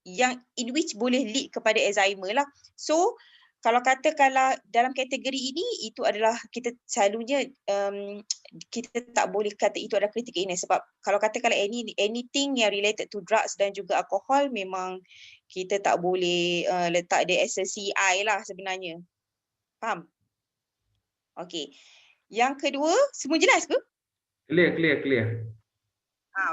yang in which boleh lead kepada Alzheimer lah. So kalau katakanlah dalam kategori ini, itu adalah kita selalunya kita tak boleh kata itu adalah critical illness, sebab kalau katakanlah anything yang related to drugs dan juga alkohol, memang kita tak boleh letak dia as a CI lah sebenarnya. Faham? Okey. Yang kedua, semua jelas ke? Clear.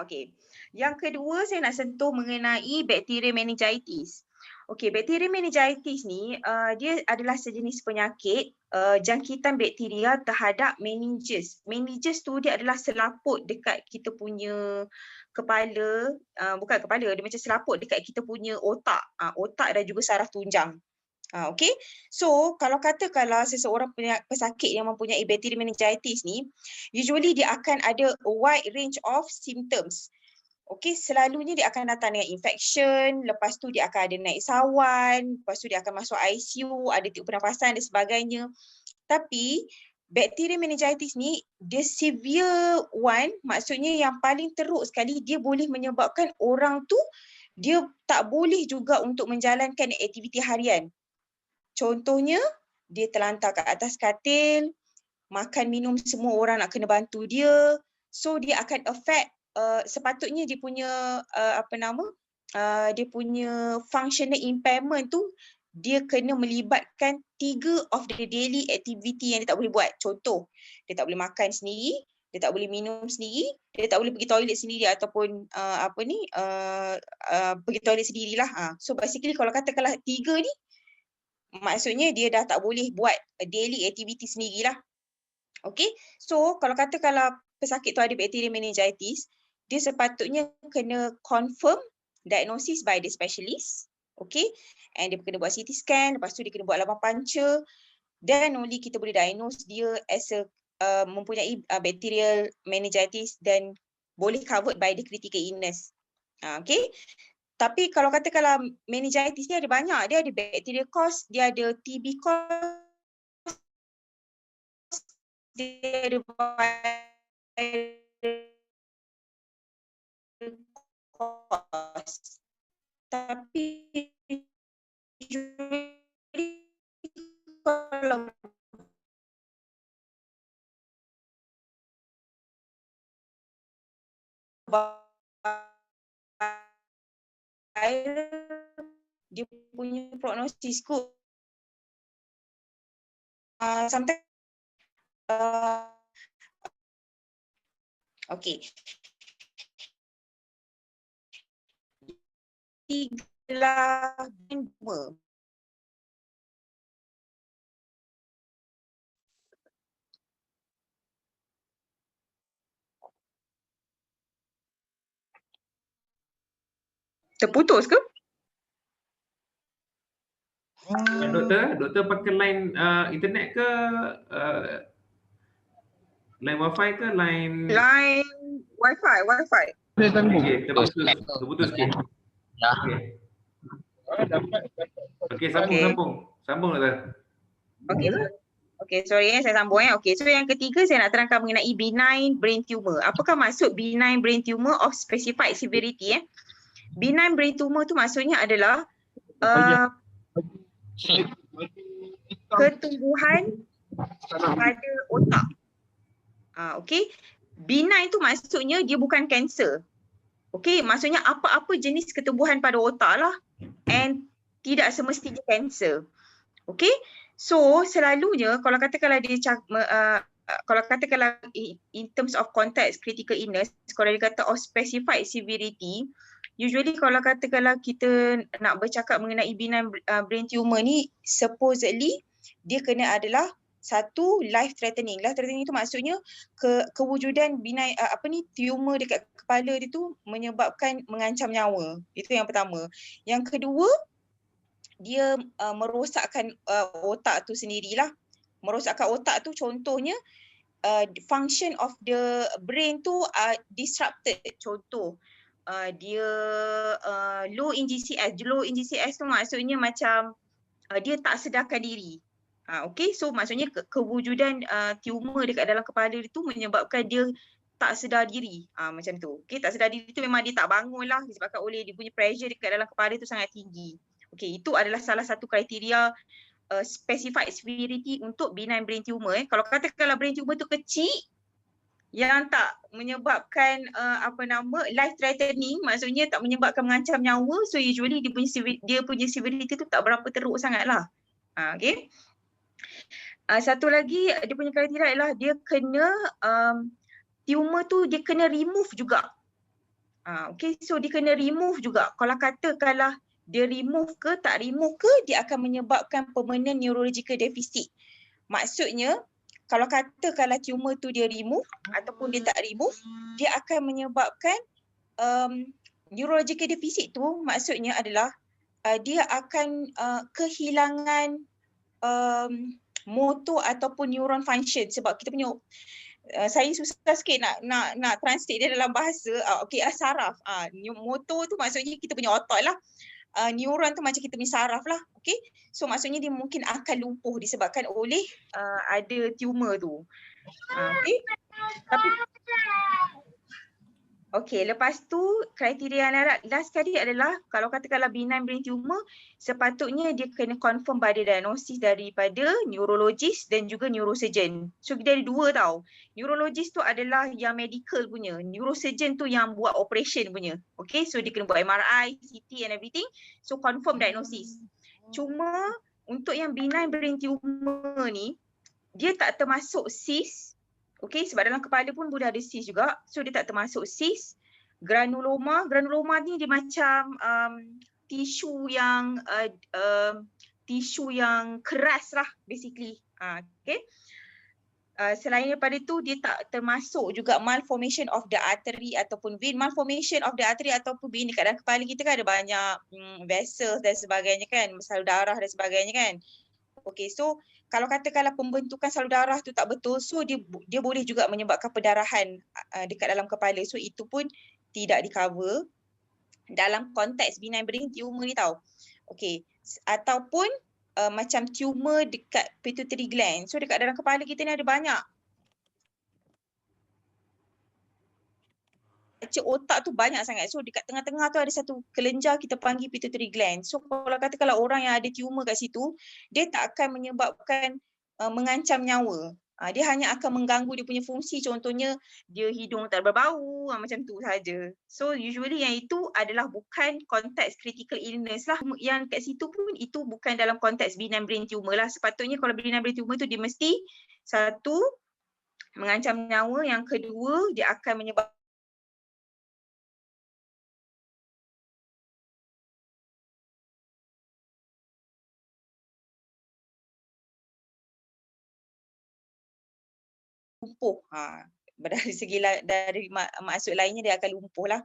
Okey. Yang kedua, saya nak sentuh mengenai bakteria meningitis. Okey, bakteria meningitis ni dia adalah sejenis penyakit jangkitan bakteria terhadap meninges. Meninges tu dia adalah selaput dekat kita punya kepala, bukan kepala, dia macam selaput dekat kita punya otak. Otak dan juga saraf tunjang. Okey. So, kalau katakanlah seseorang pesakit yang mempunyai bakteria meningitis ni, usually dia akan ada a wide range of symptoms. Okey, selalunya dia akan datang dengan infection, lepas tu dia akan ada naik sawan, lepas tu dia akan masuk ICU, ada tiup pernafasan dan sebagainya. Tapi bakteria meningitis ni dia severe one, maksudnya yang paling teruk sekali, dia boleh menyebabkan orang tu dia tak boleh juga untuk menjalankan aktiviti harian. Contohnya, dia terlantar kat atas katil, makan minum semua orang nak kena bantu dia. So dia akan affect sepatutnya dia punya dia punya functional impairment tu dia kena melibatkan 3 of the daily activity yang dia tak boleh buat. Contoh, dia tak boleh makan sendiri, dia tak boleh minum sendiri, dia tak boleh pergi toilet sendiri ataupun pergi toilet sendirilah. So basically kalau katakanlah 3 ni, maksudnya dia dah tak boleh buat daily activity sendirilah. Okay, so kalau pesakit tu ada bakteria meningitis, dia sepatutnya kena confirm diagnosis by the specialist, okay, and dia kena buat CT scan, lepas tu dia kena buat laman panca, then only kita boleh diagnose dia as a mempunyai bacterial meningitis dan boleh covered by the critical illness. Okay, tapi kalau katakanlah meningitis ni ada banyak, dia ada bacteria cause, dia ada TB cause, dia ada cause. Tapi kalau dia punya prognosis good. Sometimes okay. 3 terputus ke? Doktor pakai line internet ke line wifi ke line wifi. Okey, terputus sikit. Okey, sambung doktor. Okey, sorry saya sambung Okey, so yang ketiga saya nak terangkan mengenai benign brain tumor. Apakah maksud benign brain tumor of specified severity? Benign brain tumor tu maksudnya adalah ketumbuhan pada otak. Okey. Benign tu maksudnya dia bukan kanser. Okey, maksudnya apa-apa jenis ketumbuhan pada otak lah, and tidak semestinya kanser. Okey. So selalunya kalau katakanlah kalau katakanlah in terms of context critical illness, kalau dia kata of specified severity, usually kalau katakanlah kita nak bercakap mengenai benign brain tumor ni, supposedly dia kena adalah satu life threatening. Life threatening itu maksudnya kewujudan benign tumor dekat kepala dia tu menyebabkan mengancam nyawa. Itu yang pertama. Yang kedua, dia merosakkan otak tu sendirilah. Merosakkan otak tu contohnya function of the brain tu disrupted. Contoh, dia low in GCS. Low in GCS tu maksudnya macam dia tak sedarkan diri. Okay, so maksudnya kewujudan tumor dekat dalam kepala dia tu menyebabkan dia tak sedar diri. Macam tu. Okey, tak sedar diri tu memang dia tak bangun lah disebabkan oleh dia punya pressure dekat dalam kepala tu sangat tinggi. Okey, itu adalah salah satu kriteria specified severity untuk benign brain tumor. Kalau katakanlah brain tumor tu kecil yang tak menyebabkan life threatening, maksudnya tak menyebabkan mengancam nyawa, so usually dia punya severity tu tak berapa teruk sangatlah. Okey. Satu lagi dia punya kriteria adalah dia kena tumor tu dia kena remove juga. Okay, so dia kena remove juga. Kalau katakanlah dia remove ke tak remove ke, dia akan menyebabkan permanent neurological deficit. Maksudnya kalau katakanlah tumor tu dia remove ataupun dia tak remove, dia akan menyebabkan neurological deficit tu maksudnya adalah dia akan kehilangan motor ataupun neuron function, sebab kita punya saya susah sikit nak translate dia dalam bahasa saraf. Motor tu maksudnya kita punya otot lah. Neuron tu macam kita punya saraf lah. Okay? So maksudnya dia mungkin akan lumpuh disebabkan oleh ada tumor tu. Okay? Okey, lepas tu kriteria yang last sekali adalah kalau katakanlah benign brain tumor, sepatutnya dia kena confirm pada diagnosis daripada neurologis dan juga neurosurgeon. So dia ada dua tau. Neurologis tu adalah yang medical punya, neurosurgeon tu yang buat operation punya. Okay, so dia kena buat MRI, CT and everything. So confirm diagnosis. Cuma untuk yang benign brain tumor ni, dia tak termasuk cyst. Okay, sebab dalam kepala pun boleh ada cyst juga. So dia tak termasuk cyst. Granuloma. Granuloma ni dia macam tisu yang keras lah basically. Okay. Selain daripada tu dia tak termasuk juga malformation of the artery ataupun vein. Malformation of the artery ataupun vein dekat dalam kepala kita kan ada banyak vessels dan sebagainya kan. Salur darah dan sebagainya kan. Okay, so kalau katakanlah pembentukan salur darah tu tak betul, so dia boleh juga menyebabkan pendarahan dekat dalam kepala. So itu pun tidak di-cover dalam konteks benign brain tumor ni tau. Okay, ataupun macam tumor dekat pituitary gland. So dekat dalam kepala kita ni ada banyak. Otak tu banyak sangat. So dekat tengah-tengah tu ada satu kelenjar kita panggil pituitary gland. So kalau katakanlah orang yang ada tumor kat situ, dia tak akan menyebabkan mengancam nyawa. Dia hanya akan mengganggu dia punya fungsi. Contohnya dia hidung tak berbau, macam tu saja. So usually yang itu adalah bukan konteks critical illness lah. Yang kat situ pun itu bukan dalam konteks benign brain tumor lah. Sepatutnya kalau benign brain tumor tu dia mesti satu mengancam nyawa, yang kedua dia akan menyebabkan lumpuh. Dari segi dari maksud lainnya dia akan lumpuh lah.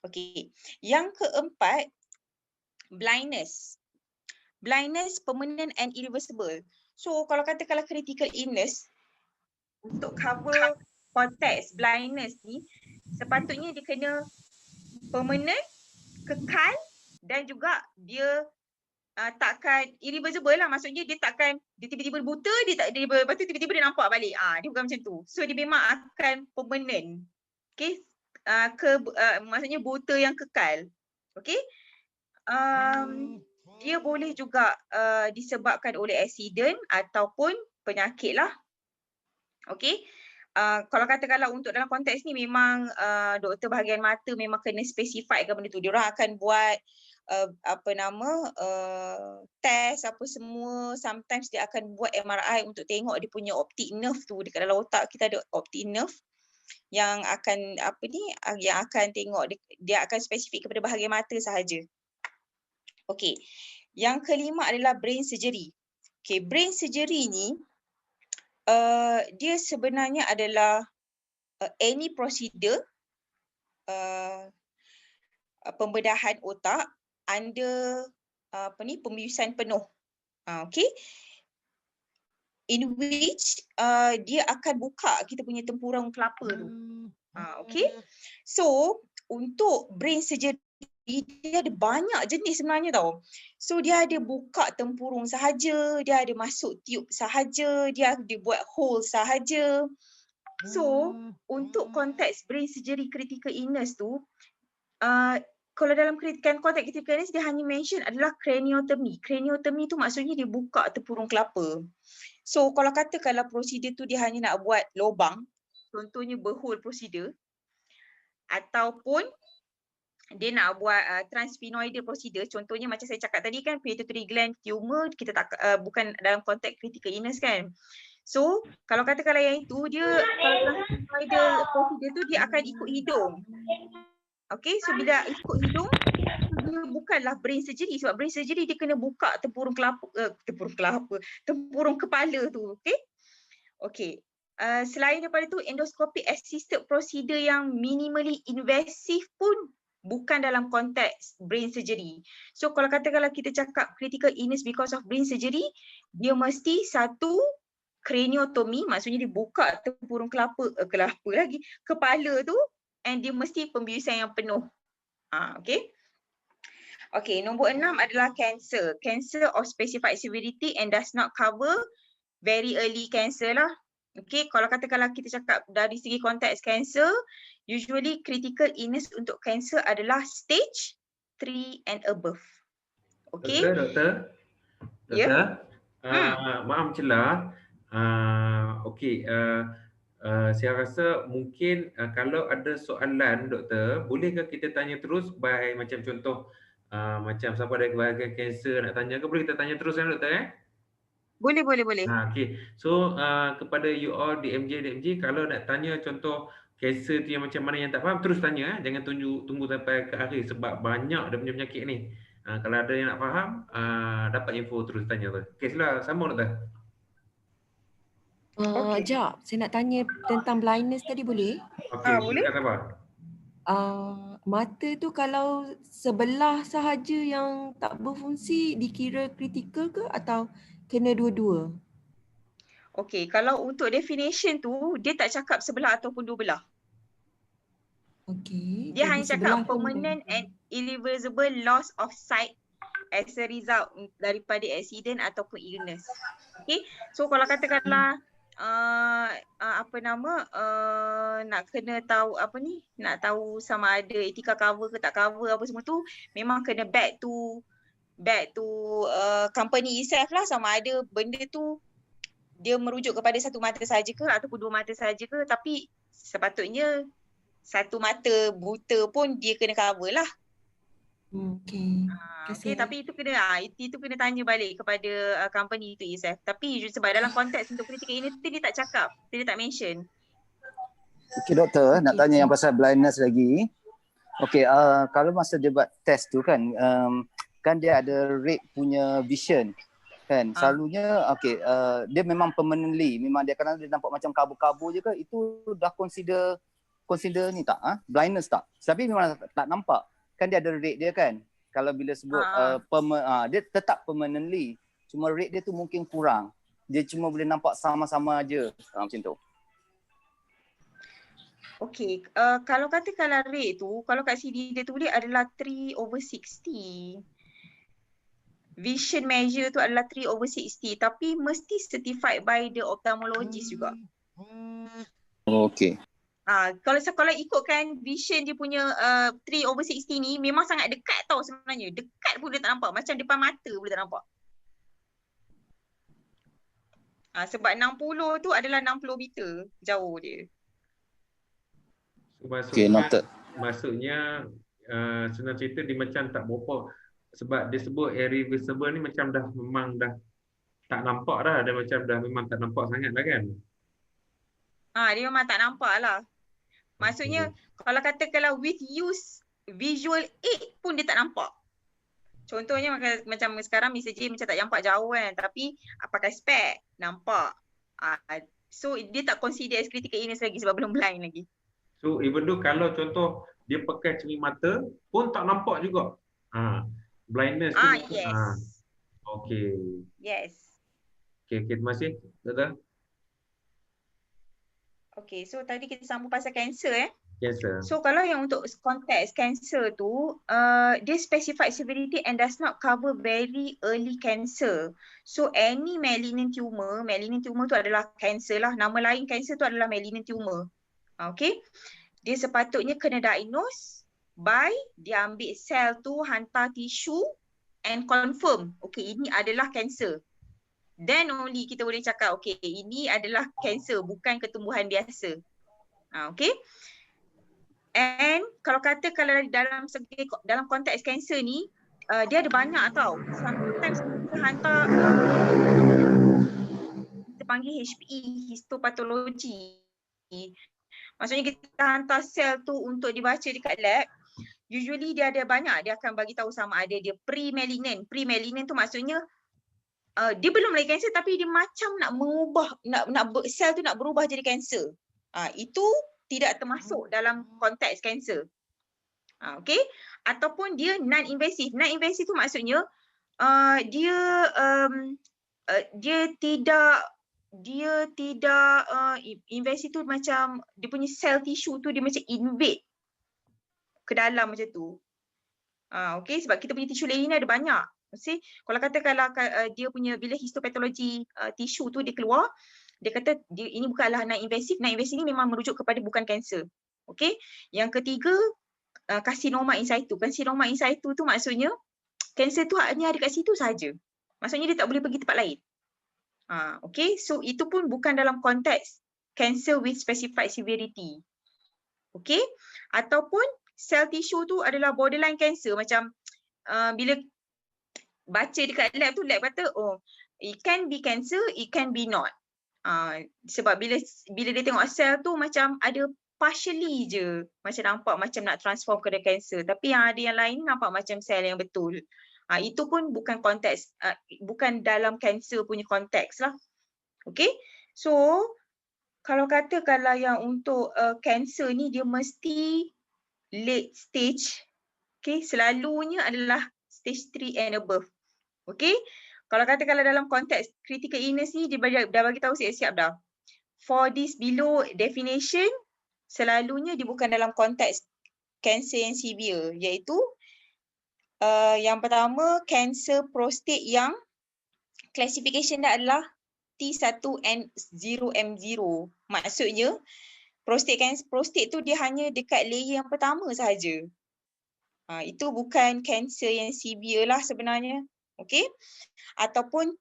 Okey. Yang keempat, blindness. Blindness permanent and irreversible. So kalau katakanlah critical illness, untuk cover konteks blindness ni, sepatutnya dia kena permanent, kekal dan juga dia takkan irreversible lah, maksudnya dia takkan dia tiba-tiba buta, lepas tu tiba-tiba dia nampak balik. Dia bukan macam tu. So dia memang akan permanent. Okey, maksudnya buta yang kekal. Okey. Dia boleh juga disebabkan oleh accident ataupun penyakit lah. Okey. Kalau katakanlah untuk dalam konteks ni memang doktor bahagian mata memang kena specifykan benda tu. Diorang akan buat test apa semua. Sometimes dia akan buat MRI untuk tengok dia punya optic nerve tu. Dekat dalam otak kita ada optic nerve yang akan yang akan tengok dia akan spesifik kepada bahagian mata sahaja. Okey. Yang kelima adalah brain surgery. Okey, brain surgery ni dia sebenarnya adalah any procedure pembedahan otak under pembiusan penuh. Okay. In which dia akan buka kita punya tempurung kelapa tu. Okay. So untuk brain surgery dia ada banyak jenis sebenarnya tau. So dia ada buka tempurung sahaja, dia ada masuk tiub sahaja, dia ada buat hole sahaja. So, untuk konteks brain surgery critical illness tu, kalau dalam konteks critical illness dia hanya mention adalah craniotomy. Craniotomy tu maksudnya dia buka tempurung kelapa. So, kalau katakanlah prosedur tu dia hanya nak buat lubang, contohnya berhole procedure, ataupun dia nak buat transsphenoidal procedure, contohnya macam saya cakap tadi kan, pituitary gland tumor, kita tak bukan dalam konteks critical illness kan. So, kalau katakanlah yang itu, dia kalau transsphenoidal procedure tu dia akan ikut hidung. Okay, so bila ikut hidung, dia bukanlah brain surgery, sebab brain surgery dia kena buka tempurung kepala tu, okay? Okay. Selain daripada tu, endoscopic assisted procedure yang minimally invasive pun bukan dalam konteks brain surgery. So kalau katakanlah kita cakap critical illness because of brain surgery, dia mesti satu craniotomy, maksudnya dia buka tempurung kepala tu, and dia mesti pembiusan yang penuh. Okay. Okay, nombor 6 adalah cancer. Cancer of specified severity and does not cover very early cancer lah. Okay, kalau katakanlah kita cakap dari segi konteks cancer, usually critical illness untuk cancer adalah stage 3 and above. Okay. Doktor. Ya. Maaf celah. Okey, saya rasa mungkin kalau ada soalan doktor, bolehkah kita tanya terus by macam contoh macam siapa dari bahagian kanser nak tanya ke, boleh kita tanya terus kan doktor Boleh. Okey. So kepada you all DMJ kalau nak tanya contoh kanser tu yang macam mana yang tak faham terus tanya jangan tunggu sampai ke akhir sebab banyak dia punya penyakit ni. Kalau ada yang nak faham dapat info terus tanya tu. Okey, sila sambung doktor. Jap, saya nak tanya tentang blindness tadi boleh? Okey, boleh. Sabar. Mata tu kalau sebelah sahaja yang tak berfungsi dikira kritikal ke atau kena dua-dua? Okey, kalau untuk definition tu dia tak cakap sebelah ataupun dua belah. Okey. Dia hanya cakap permanent and irreversible loss of sight as a result daripada accident ataupun illness. Okay, so kalau katakanlah nak kena tahu nak tahu sama ada etika cover ke tak cover apa semua tu, memang kena back to company itself lah, sama ada benda tu dia merujuk kepada satu mata saja ke ataupun dua mata saja ke, tapi sepatutnya satu mata buta pun dia kena cover lah. Okey. Okay, tapi itu kena tanya balik kepada company itu itself. Tapi sebab dalam konteks untuk critical illness dia tak cakap, dia tak mention. Okey doktor, nak tanya yang pasal blindness lagi. Okey, kalau masa dia buat test tu kan, kan dia ada rate punya vision. Kan selalunya dia memang permanently, memang dia kadang dia nampak macam kabur-kabur je ke, itu dah consider ni tak blindness tak, tapi memang tak nampak kan, dia ada rate dia kan, kalau bila sebut dia tetap permanently, cuma rate dia tu mungkin kurang, dia cuma boleh nampak sama-sama aje macam tu. Okey, kalau katakanlah rate tu, kalau kat CD dia tulis adalah 3/60. Vision measure tu adalah 3/60, tapi mesti certified by the ophthalmologist juga. Okey. Kalau ikutkan vision dia punya 3/60 ni memang sangat dekat tau sebenarnya. Dekat pun dia tak nampak, macam depan mata pun dia tak nampak. Sebab 60 tu adalah 60 meter jauh dia. So, maksudnya senang cerita dia macam tak berapa, sebab dia sebut irreversible ni macam memang dah tak nampak dah, dia macam dah memang tak nampak sangat dah kan. Dia memang tak nampak lah. Maksudnya kalau katakanlah with use visual aid pun dia tak nampak. Contohnya macam sekarang Mr. J macam tak nampak jauh kan, tapi pakai spek nampak. So dia tak consider as critical illness lagi sebab belum blind lagi. So even though kalau contoh dia pakai cermin mata pun tak nampak juga. Blindness tu. Yes. Okey. Yes. Okey, terima kasih doktor. Okay, so tadi kita sambung pasal kanser Cancer. So kalau yang untuk konteks cancer tu, dia specified severity and does not cover very early cancer. So any malignant tumor tu adalah cancer lah. Nama lain cancer tu adalah malignant tumor. Okay. Dia sepatutnya kena diagnose by dia ambil sel tu, hantar tisu and confirm, okay, ini adalah cancer. Then only kita boleh cakap, okay, ini adalah cancer, bukan ketumbuhan biasa. Okay. And kalau dalam konteks kanser ni, dia ada banyak tau. Sometimes kita hantar, kita panggil HPE, histopathology. Maksudnya kita hantar sel tu untuk dibaca dekat lab. Usually dia ada banyak, dia akan bagi tahu sama ada dia pre-malignant. Pre-malignant tu maksudnya dia belum lagi kanser tapi dia macam nak mengubah, sel tu nak berubah jadi kanser. Itu tidak termasuk dalam konteks kanser. Okay. Ataupun dia non-invasive. Non-invasive tu maksudnya dia tidak invasive tu macam dia punya sel tisu tu dia macam invade ke dalam macam tu. Okay, sebab kita punya tisu lain ada banyak. See, kalau dia punya bila histopatologi tisu tu dia keluar, dia kata ini bukanlah non-invasive. Non-invasive ni memang merujuk kepada bukan kanser. Okay. Yang ketiga, karsinoma in situ. Karsinoma in situ tu maksudnya kanser tu hanya ada kat situ saja. Maksudnya dia tak boleh pergi tempat lain. Okay. So itu pun bukan dalam konteks cancer with specified severity. Okay. Ataupun sel tisu tu adalah borderline cancer. Macam bila baca dekat lab tu, lab kata, oh, it can be cancer, it can be not. Sebab bila dia tengok sel tu macam ada partially je, macam nampak macam nak transform ke kanser, tapi yang ada yang lain nampak macam sel yang betul. Itu pun bukan konteks, bukan dalam kanser punya konteks lah. Okay, so kalau yang untuk kanser ni dia mesti late stage, okay, selalunya adalah stage 3 and above. Okay, kalau dalam konteks critical illness ni, dia dah bagi tahu siap-siap dah. For this below definition, selalunya dia bukan dalam konteks cancer yang severe, iaitu yang pertama, cancer prostate yang classification dia adalah T1N0M0. Maksudnya, prostate tu dia hanya dekat layer yang pertama sahaja. Itu bukan cancer yang severe lah sebenarnya. Okay. Ataupun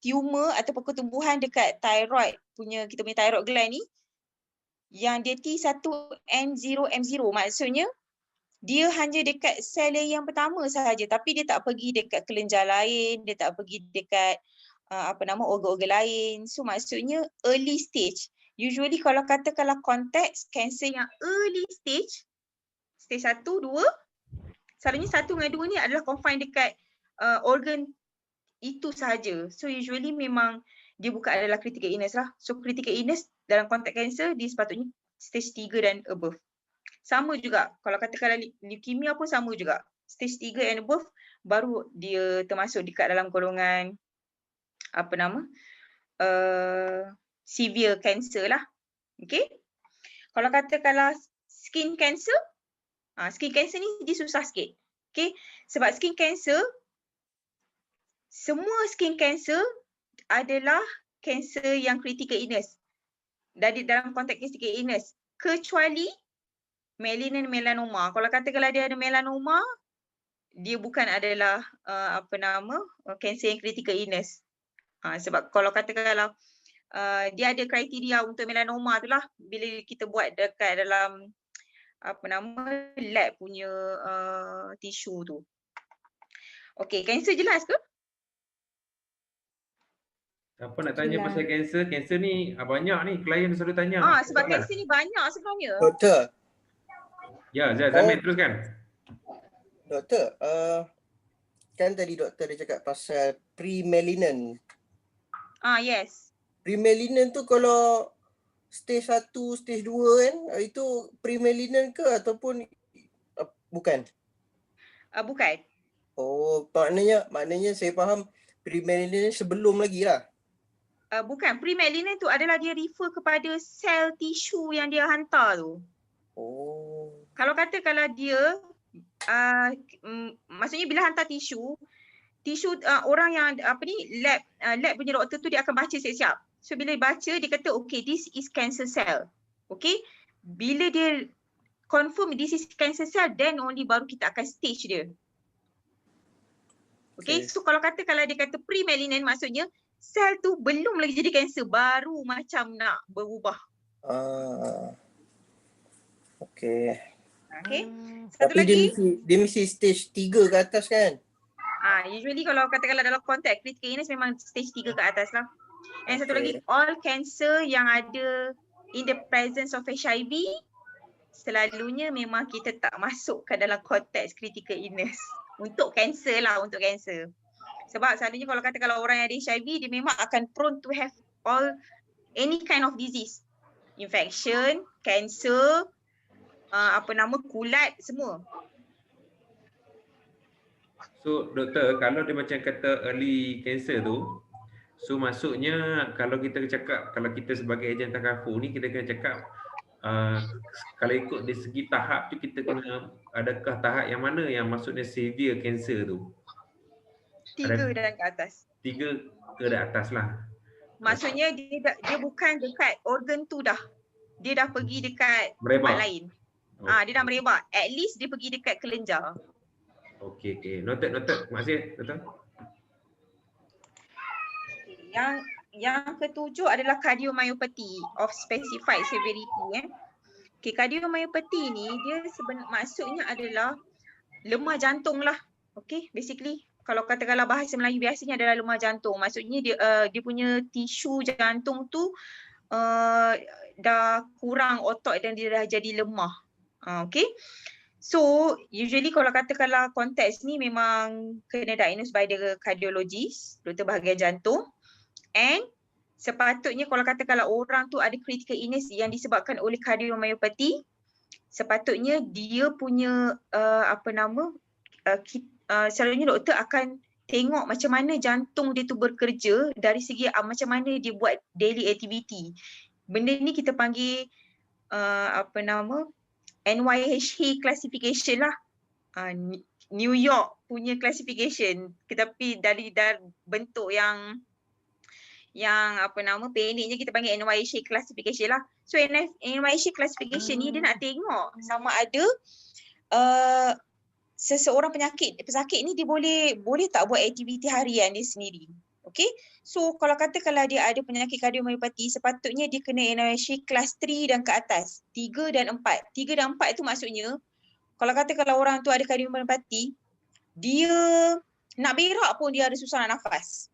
tumor ataupun pertumbuhan dekat thyroid kita punya thyroid gland ni yang dia T1N0M0, maksudnya dia hanya dekat sel yang pertama sahaja tapi dia tak pergi dekat kelenjar lain, dia tak pergi dekat organ-organ lain. So maksudnya early stage. Usually kalau konteks kanser yang early stage 1, 2, selalunya 1 dengan 2 ni adalah confine dekat organ itu sahaja. So usually memang dia bukan adalah critical illness lah. So critical illness dalam konteks kanser dia sepatutnya stage 3 dan above. Sama juga kalau leukemia pun sama juga. Stage 3 and above baru dia termasuk dekat dalam golongan severe cancer lah. Okay. Kalau skin cancer, skin cancer ni dia susah sikit. Okay. Sebab skin cancer, semua skin cancer adalah cancer yang critical illness. Dalam konteks critical illness. Kecuali malignant melanoma. Kalau dia ada melanoma, dia bukan adalah cancer yang critical illness. Sebab kalau dia ada kriteria untuk melanoma tu lah bila kita buat dekat dalam lab punya tisu tu. Okey, kanser jelas ke? Siapa nak tanya pasal kanser? Kanser ni banyak ni klien selalu tanya. Sebab kanser ni banyak sebenarnya. Doktor. Ya, Zamir teruskan. Doktor, kan tadi doktor dia cakap pasal pre-malignant. Yes. Pre-malignant tu kalau stage 1, stage 2 kan, itu pre-malignant ke ataupun bukan? Bukan. Oh, maknanya saya faham pre-malignant sebelum lagi lah. Bukan, pre-melanin tu adalah dia refer kepada sel tisu yang dia hantar tu. Oh. Kalau dia maksudnya bila hantar tisu orang yang lab punya doktor tu dia akan baca siap-siap. So bila dia baca dia kata okay, this is cancer cell. Okay, bila dia confirm this is cancer cell, then only baru kita akan stage dia. Okay, so kalau dia kata pre-melanin, maksudnya sel tu belum lagi jadi kanser, baru macam nak berubah. Okay. Okay. Satu Tapi lagi, dia mesti stage 3 ke atas kan? usually kalau katakanlah dalam konteks critical illness memang stage 3 ke atas lah. And satu lagi, all cancer yang ada in the presence of HIV, selalunya memang kita tak masuk ke dalam konteks critical illness. Untuk kanser lah, untuk kanser. Sebab selalunya kalau orang yang ada HIV, dia memang akan prone to have any kind of disease. Infection, cancer, kulat, semua. So doktor, kalau dia macam kata early cancer tu, so maksudnya kalau kita cakap, kalau kita sebagai ejen takaful ni, kita kena cakap kalau ikut dari segi tahap tu, kita kena adakah tahap yang mana yang maksudnya severe cancer tu? 3 dan ke atas. 3 ke atas lah. Maksudnya dia bukan dekat organ tu dah. Dia dah pergi dekat Merebak. tempat lain. Dia dah merebak. At least dia pergi dekat kelenjar. Okey. Noted. Terima kasih, doktor. Yang ketujuh adalah cardiomyopathy of specified severity. Okay, cardiomyopathy ni dia maksudnya adalah lemah jantung lah. Okay, basically kalau katakanlah bahasa Melayu biasanya adalah lemah jantung. Maksudnya dia punya tisu jantung tu dah kurang otot dan dia dah jadi lemah. Okay. So usually kalau katakanlah konteks ni memang kena diagnose by the cardiologist, doktor bahagian jantung. And sepatutnya kalau katakanlah orang tu ada critical illness yang disebabkan oleh cardiomyopathy, sepatutnya dia punya selalunya doktor akan tengok macam mana jantung dia tu bekerja dari segi macam mana dia buat daily activity. Benda ni kita panggil NYHA classification lah. New York punya classification, tapi dari bentuk yang pendeknya kita panggil NYHA classification lah. So NYHA classification ni dia nak tengok sama ada seseorang pesakit ni dia boleh tak buat aktiviti harian dia sendiri. Okay. So kalau katakanlah dia ada penyakit cardiomyopathy, sepatutnya dia kena NYHA kelas 3 dan ke atas. 3 dan 4. 3 dan 4 itu maksudnya kalau katakanlah orang tu ada cardiomyopathy, dia nak berak pun dia ada susah nak nafas.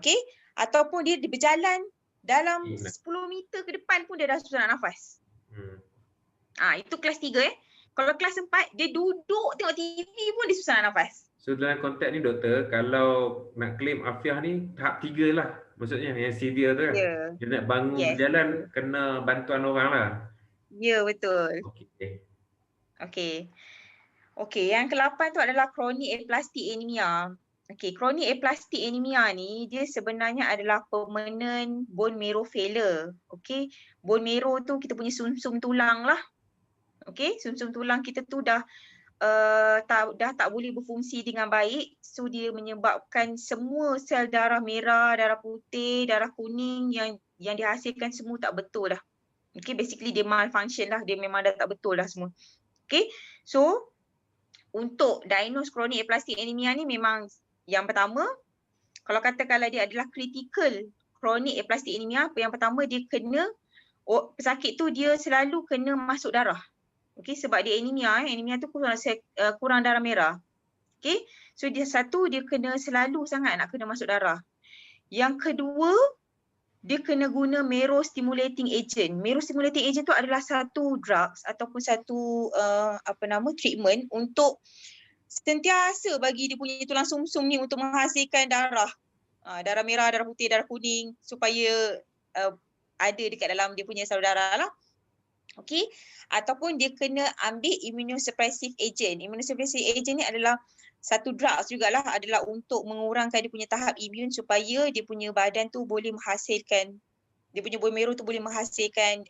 Okay. Ataupun dia berjalan dalam 10 meter ke depan pun dia dah susah nak nafas. Itu kelas 3 Kalau kelas 4, dia duduk tengok TV pun dia susah nak nafas. So dalam konteks ni doktor, kalau nak claim afiah ni tahap 3 lah. Maksudnya yang severe tu kan. Yeah. Dia nak bangun berjalan kena bantuan orang lah. Ya, betul. Okay, yang ke-8 tu adalah chronic aplastic anemia. Okay, chronic aplastic anemia ni dia sebenarnya adalah permanent bone marrow failure. Okay, bone marrow tu kita punya sumsum tulang lah. Okay, sumsum tulang kita tu dah tak boleh berfungsi dengan baik. So dia menyebabkan semua sel darah merah, darah putih, darah kuning yang dihasilkan semua tak betul dah. Okay, basically dia malfunction lah. Dia memang dah tak betul dah semua. Okay, so untuk diagnose chronic aplastic anemia ni memang yang pertama, kalau katakanlah dia adalah critical chronic aplastic anemia, yang pertama dia kena, pesakit tu dia selalu kena masuk darah. Okay, sebab dia anemia tu kurang darah merah. Okay, so dia kena selalu sangat nak kena masuk darah. Yang kedua, dia kena guna marrow stimulating agent. Marrow stimulating agent tu adalah satu drugs ataupun satu treatment untuk sentiasa bagi dia punya tulang sumsum ni untuk menghasilkan darah. Darah merah, darah putih, darah kuning supaya ada dekat dalam dia punya salur darah lah. Okey, ataupun dia kena ambil immunosuppressive agent. Immunosuppressive agent ni adalah satu drugs jugalah, adalah untuk mengurangkan dia punya tahap imun supaya dia punya badan tu boleh menghasilkan, dia punya bone marrow tu boleh menghasilkan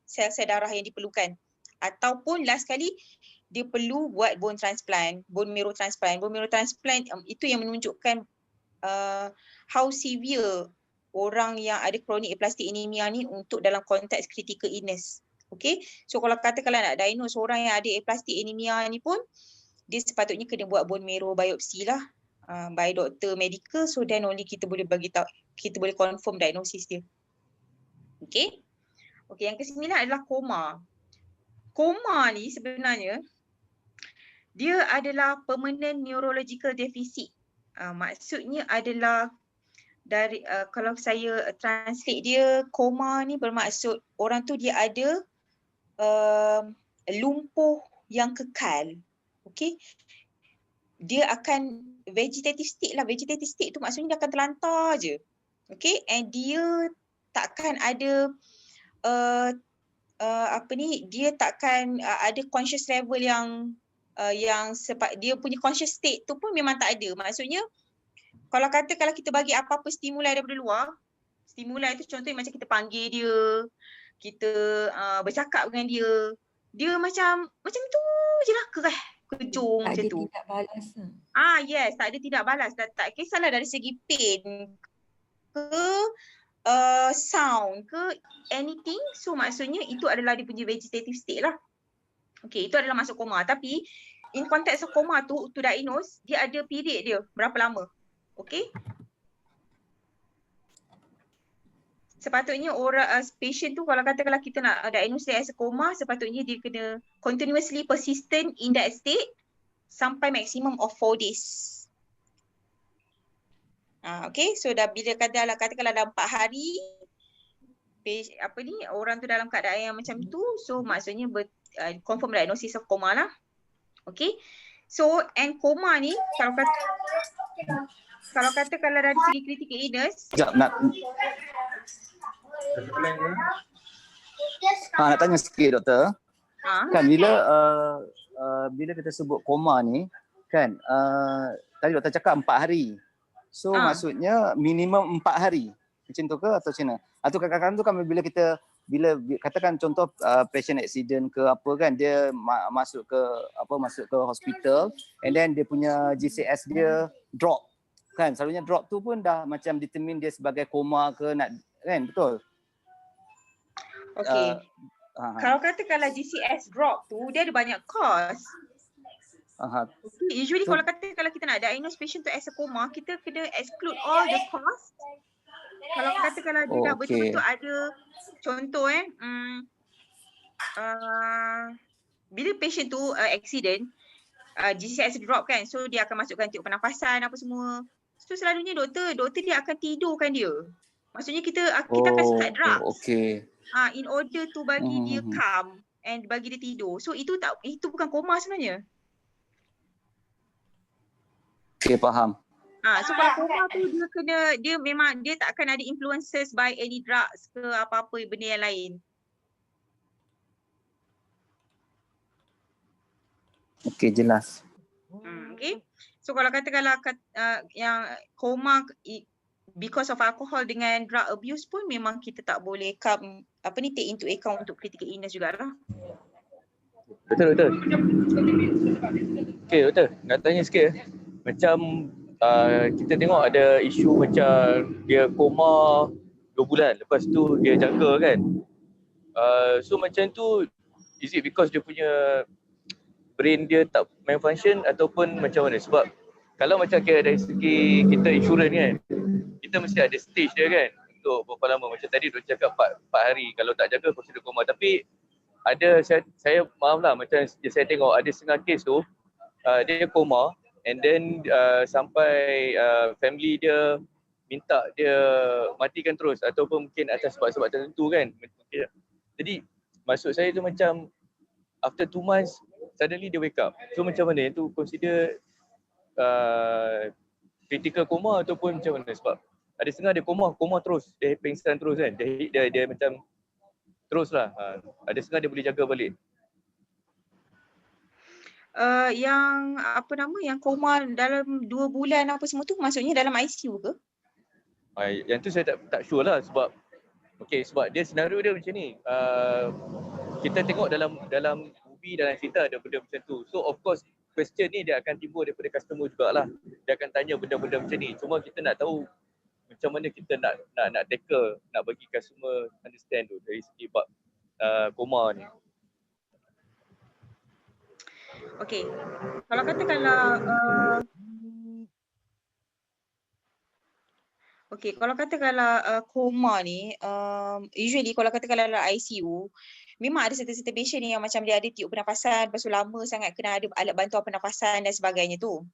sel-sel darah yang diperlukan. Ataupun last sekali dia perlu buat bone transplant, bone marrow transplant. Bone marrow transplant itu yang menunjukkan how severe orang yang ada chronic aplastic anemia ni untuk dalam konteks critical illness. Okay, so kalau katakanlah nak diagnose orang yang ada aplastic anemia ni pun, dia sepatutnya kena buat bone marrow biopsy lah by doktor medical, so then only kita boleh bagi tahu, kita boleh confirm diagnosis dia. Okay, yang ke-9 adalah koma. Koma ni sebenarnya dia adalah permanent neurological deficit. Maksudnya adalah dari kalau saya translate dia, koma ni bermaksud orang tu dia ada lumpuh yang kekal. Okey. Dia akan vegetative state lah. Vegetative state tu maksudnya dia akan terlantar je. Okey, and dia takkan ada dia takkan ada conscious level yang dia punya conscious state tu pun memang tak ada. Maksudnya kalau kita bagi apa-apa stimuli daripada luar, stimuli itu contohnya macam kita panggil dia, kita bercakap dengan dia, dia macam tu je lah, kejung macam tu. Tak ada tidak balas. Yes, tak ada tidak balas. Tak kisahlah dari segi pain ke sound ke anything. So maksudnya itu adalah dia punya vegetative state lah. Okay, itu adalah masuk koma. Tapi in konteks koma tu, to diagnose, dia ada period dia, berapa lama. Okay. Sepatutnya orang patient tu, kalau katakanlah kita nak diagnose as a coma, sepatutnya dia kena continuously persistent in that state sampai maximum of 4 days. Okay, so dah bila katakanlah dah 4 hari orang tu dalam keadaan yang macam tu, so maksudnya confirm diagnosis of coma lah. Okay, so and coma ni kalau katakanlah dari segi critical illness, nak tanya sikit doktor. Kan bila kita sebut koma ni kan, tadi doktor cakap 4 hari. So maksudnya minimum 4 hari. Macam tu ke atau macam mana? Atau kadang-kadang tu kan bila katakan contoh patient accident ke apa kan, dia masuk ke hospital and then dia punya GCS dia drop. Kan selalunya drop tu pun dah macam determine dia sebagai koma ke, nak kan, betul? Okay. Kalau katakanlah GCS drop tu, dia ada banyak cause. Usually kalau katakanlah kita nak diagnose patient tu as a coma, kita kena exclude all the cause. Kalau katakanlah dia dah betul-betul ada contoh bila patient tu accident, GCS drop kan, so dia akan masukkan tiup pernafasan apa semua. So selalunya doktor dia akan tidurkan dia. Maksudnya kita akan start drugs. In order to bagi dia calm and bagi dia tidur. So itu bukan koma sebenarnya. Okay, faham. So kalau koma tu dia tak akan ada influences by any drugs ke apa-apa benda yang lain. Okay, jelas. Okay. So kalau katakanlah yang koma because of alcohol dengan drug abuse pun memang kita tak boleh take into account untuk critical illness jugalah. Betul. Okay doktor, nak tanya sikit. Macam kita tengok ada isu macam dia koma 2 bulan, lepas tu dia jangka kan. So macam tu, is it because dia punya brain dia tak main function ataupun macam mana? Sebab kalau macam dari segi kita insurans kan, kita mesti ada stage dia kan untuk berapa lama. Macam tadi doktor cakap 4 hari, kalau tak jaga consider koma. Tapi ada saya maaf lah, macam saya tengok ada setengah kes tu dia koma and then sampai family dia minta dia matikan terus ataupun mungkin atas sebab-sebab tertentu kan. Jadi maksud saya tu macam after 2 months suddenly dia wake up. So macam mana itu consider critical coma ataupun macam mana? Sebab ada setengah dia koma terus, dia pingsan terus kan. Dia macam teruslah. Ada setengah dia boleh jaga balik. Yang apa nama, yang koma dalam 2 bulan apa semua tu maksudnya dalam ICU ke? Yang tu saya tak sure lah sebab sebab dia senario dia macam ni. Kita tengok dalam movie, dalam cerita ada benda macam tu. So of course question ni dia akan timbul daripada customer jugalah. Dia akan tanya benda-benda macam ni. Cuma kita nak tahu macam mana kita nak tackle, nak bagi customer understand tu dari segi bab koma ni. Okey. Kalau katakanlah koma ni, usually kalau katakanlah dalam ICU, memang ada certain patient yang macam dia ada tiup pernafasan, lepas tu lama sangat kena ada alat bantuan pernafasan dan sebagainya tu.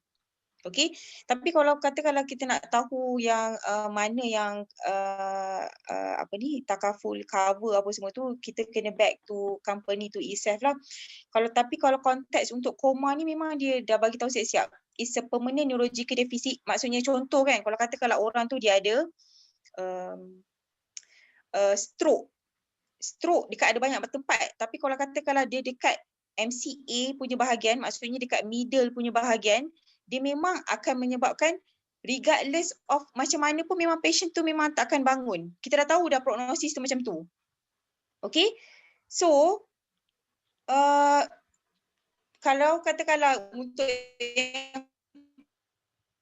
Okey, tapi kalau katakanlah kita nak tahu yang mana yang takaful cover apa semua tu, kita kena back to company tu itself lah. Kalau konteks untuk koma ni memang dia dah bagi tahu siap-siap. It's a permanent neurological deficit. Maksudnya contoh kan, kalau katakanlah orang tu dia ada stroke dekat ada banyak tempat, tapi kalau katakanlah dia dekat MCA punya bahagian, maksudnya dekat middle punya bahagian, dia memang akan menyebabkan regardless of macam mana pun memang patient tu memang tak akan bangun. Kita dah tahu dah prognosis tu macam tu. Okay, so kalau katakanlah untuk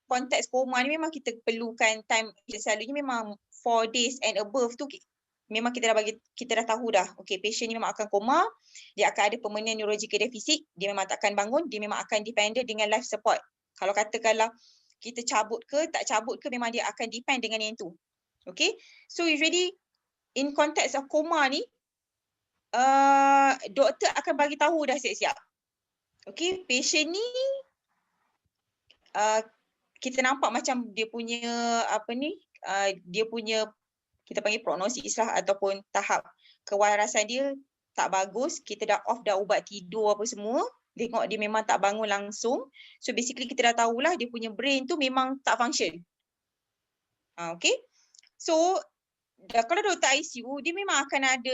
konteks koma ni memang kita perlukan time, selalunya memang 4 days and above tu memang kita dah tahu dah. Okay, patient ni memang akan koma, dia akan ada permanent neurological deficit, dia memang tak akan bangun, dia memang akan dependent dengan life support. Kalau katakanlah kita cabut ke tak cabut ke, memang dia akan depend dengan yang tu. Okay, so usually in context of koma ni, doktor akan bagi tahu dah siap-siap. Okay, patient ni kita nampak macam dia punya dia punya kita panggil prognosis lah ataupun tahap kewarasan dia tak bagus, kita dah off dah ubat tidur apa semua, tengok dia memang tak bangun langsung. So basically kita dah tahulah dia punya brain tu memang tak function. Okay, so kalau doktor ICU dia memang akan ada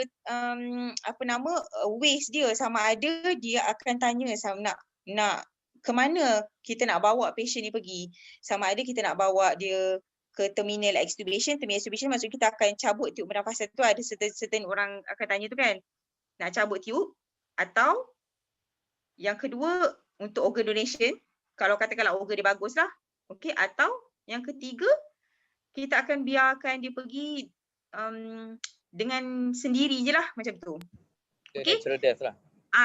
ways dia, sama ada dia akan tanya sama nak ke mana kita nak bawa patient ni pergi. Sama ada kita nak bawa dia ke terminal extubation. Terminal extubation maksud kita akan cabut tiup pernafasan tu, ada certain orang akan tanya tu kan, nak cabut tiup, atau yang kedua untuk organ donation, kalau katakanlah organ dia bagus lah. Okay, atau yang ketiga kita akan biarkan dia pergi dengan sendiri je lah macam tu. Okay? Natural death lah.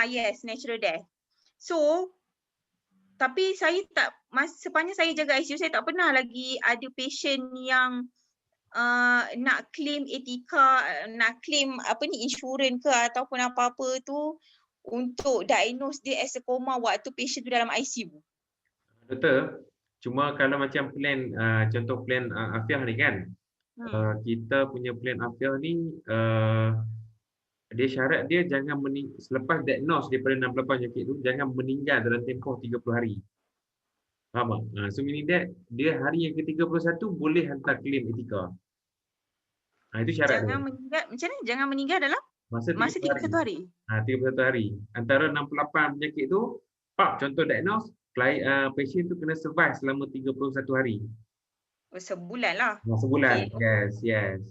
Yes, natural death. So tapi saya tak, sepanjang saya jaga ICU, saya tak pernah lagi ada patient yang nak claim etika, nak claim insurans ke ataupun apa-apa tu untuk diagnose dia as a coma waktu patient tu dalam ICU. Betul. Cuma kalau macam plan, contoh plan Afiah ni kan, kita punya plan Afiah ni, dia syarat dia jangan selepas diagnose daripada 68 penyakit tu, jangan meninggal dalam tempoh 30 hari. Faham tak? So meaning that, dia hari yang ke-31 boleh hantar claim etika. Itu syarat jangan dia. Meninggal, macam mana? Jangan meninggal dalam masa 31 hari. 31 hari. Antara 68 penyakit tu, contoh diagnose, patient tu kena survive selama 31 hari. Sebulan lah. Sebulan, okay. Yes.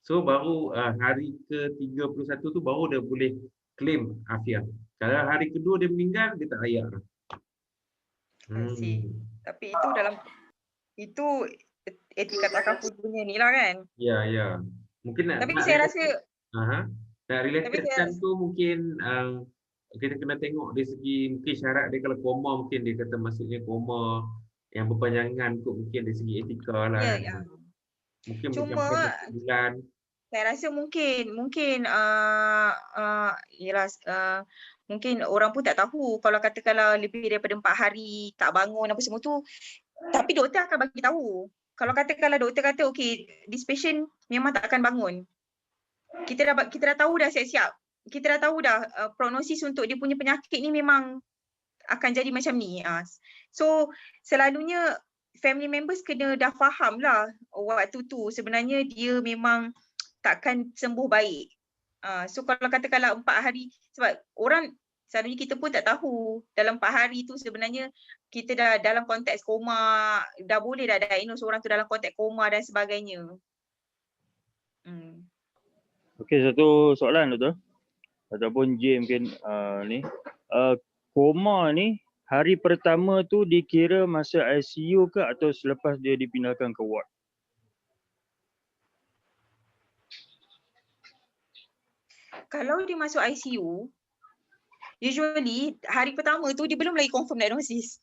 So baru hari ke-31 tu baru dia boleh claim Afiah. Kalau hari kedua dia meninggal, dia tak layak lah. I see. Tapi itu etika takaful punya ni lah kan. Ya. Mungkin nak. Tapi saya rasa nak relatekan tu mungkin kita kena tengok dari segi mungkin syarat dia. Kalau koma mungkin dia kata maksudnya koma yang berpanjangan kot, mungkin dari segi etika lah. Ya. Mungkin cuma bulan. Saya rasa mungkin mungkin orang pun tak tahu kalau katakanlah lebih daripada 4 hari tak bangun apa semua tu, tapi doktor akan bagi tahu. Kalau katakanlah doktor kata okay, this patient memang tak akan bangun, kita dah tahu dah siap-siap. Kita dah tahu dah prognosis untuk dia punya penyakit ni memang akan jadi macam ni. So selalunya family members kena dah faham lah waktu tu sebenarnya dia memang takkan sembuh baik. So kalau katakanlah 4 hari, sebab orang selalunya kita pun tak tahu dalam 4 hari tu sebenarnya kita dah dalam konteks koma, dah boleh dah diagnose orang tu dalam konteks koma dan sebagainya. Okey, satu soalan Doktor. Ataupun J mungkin ni. Koma ni hari pertama tu dikira masa ICU ke atau selepas dia dipindahkan ke ward? Kalau dia masuk ICU, usually hari pertama tu dia belum lagi confirm diagnosis.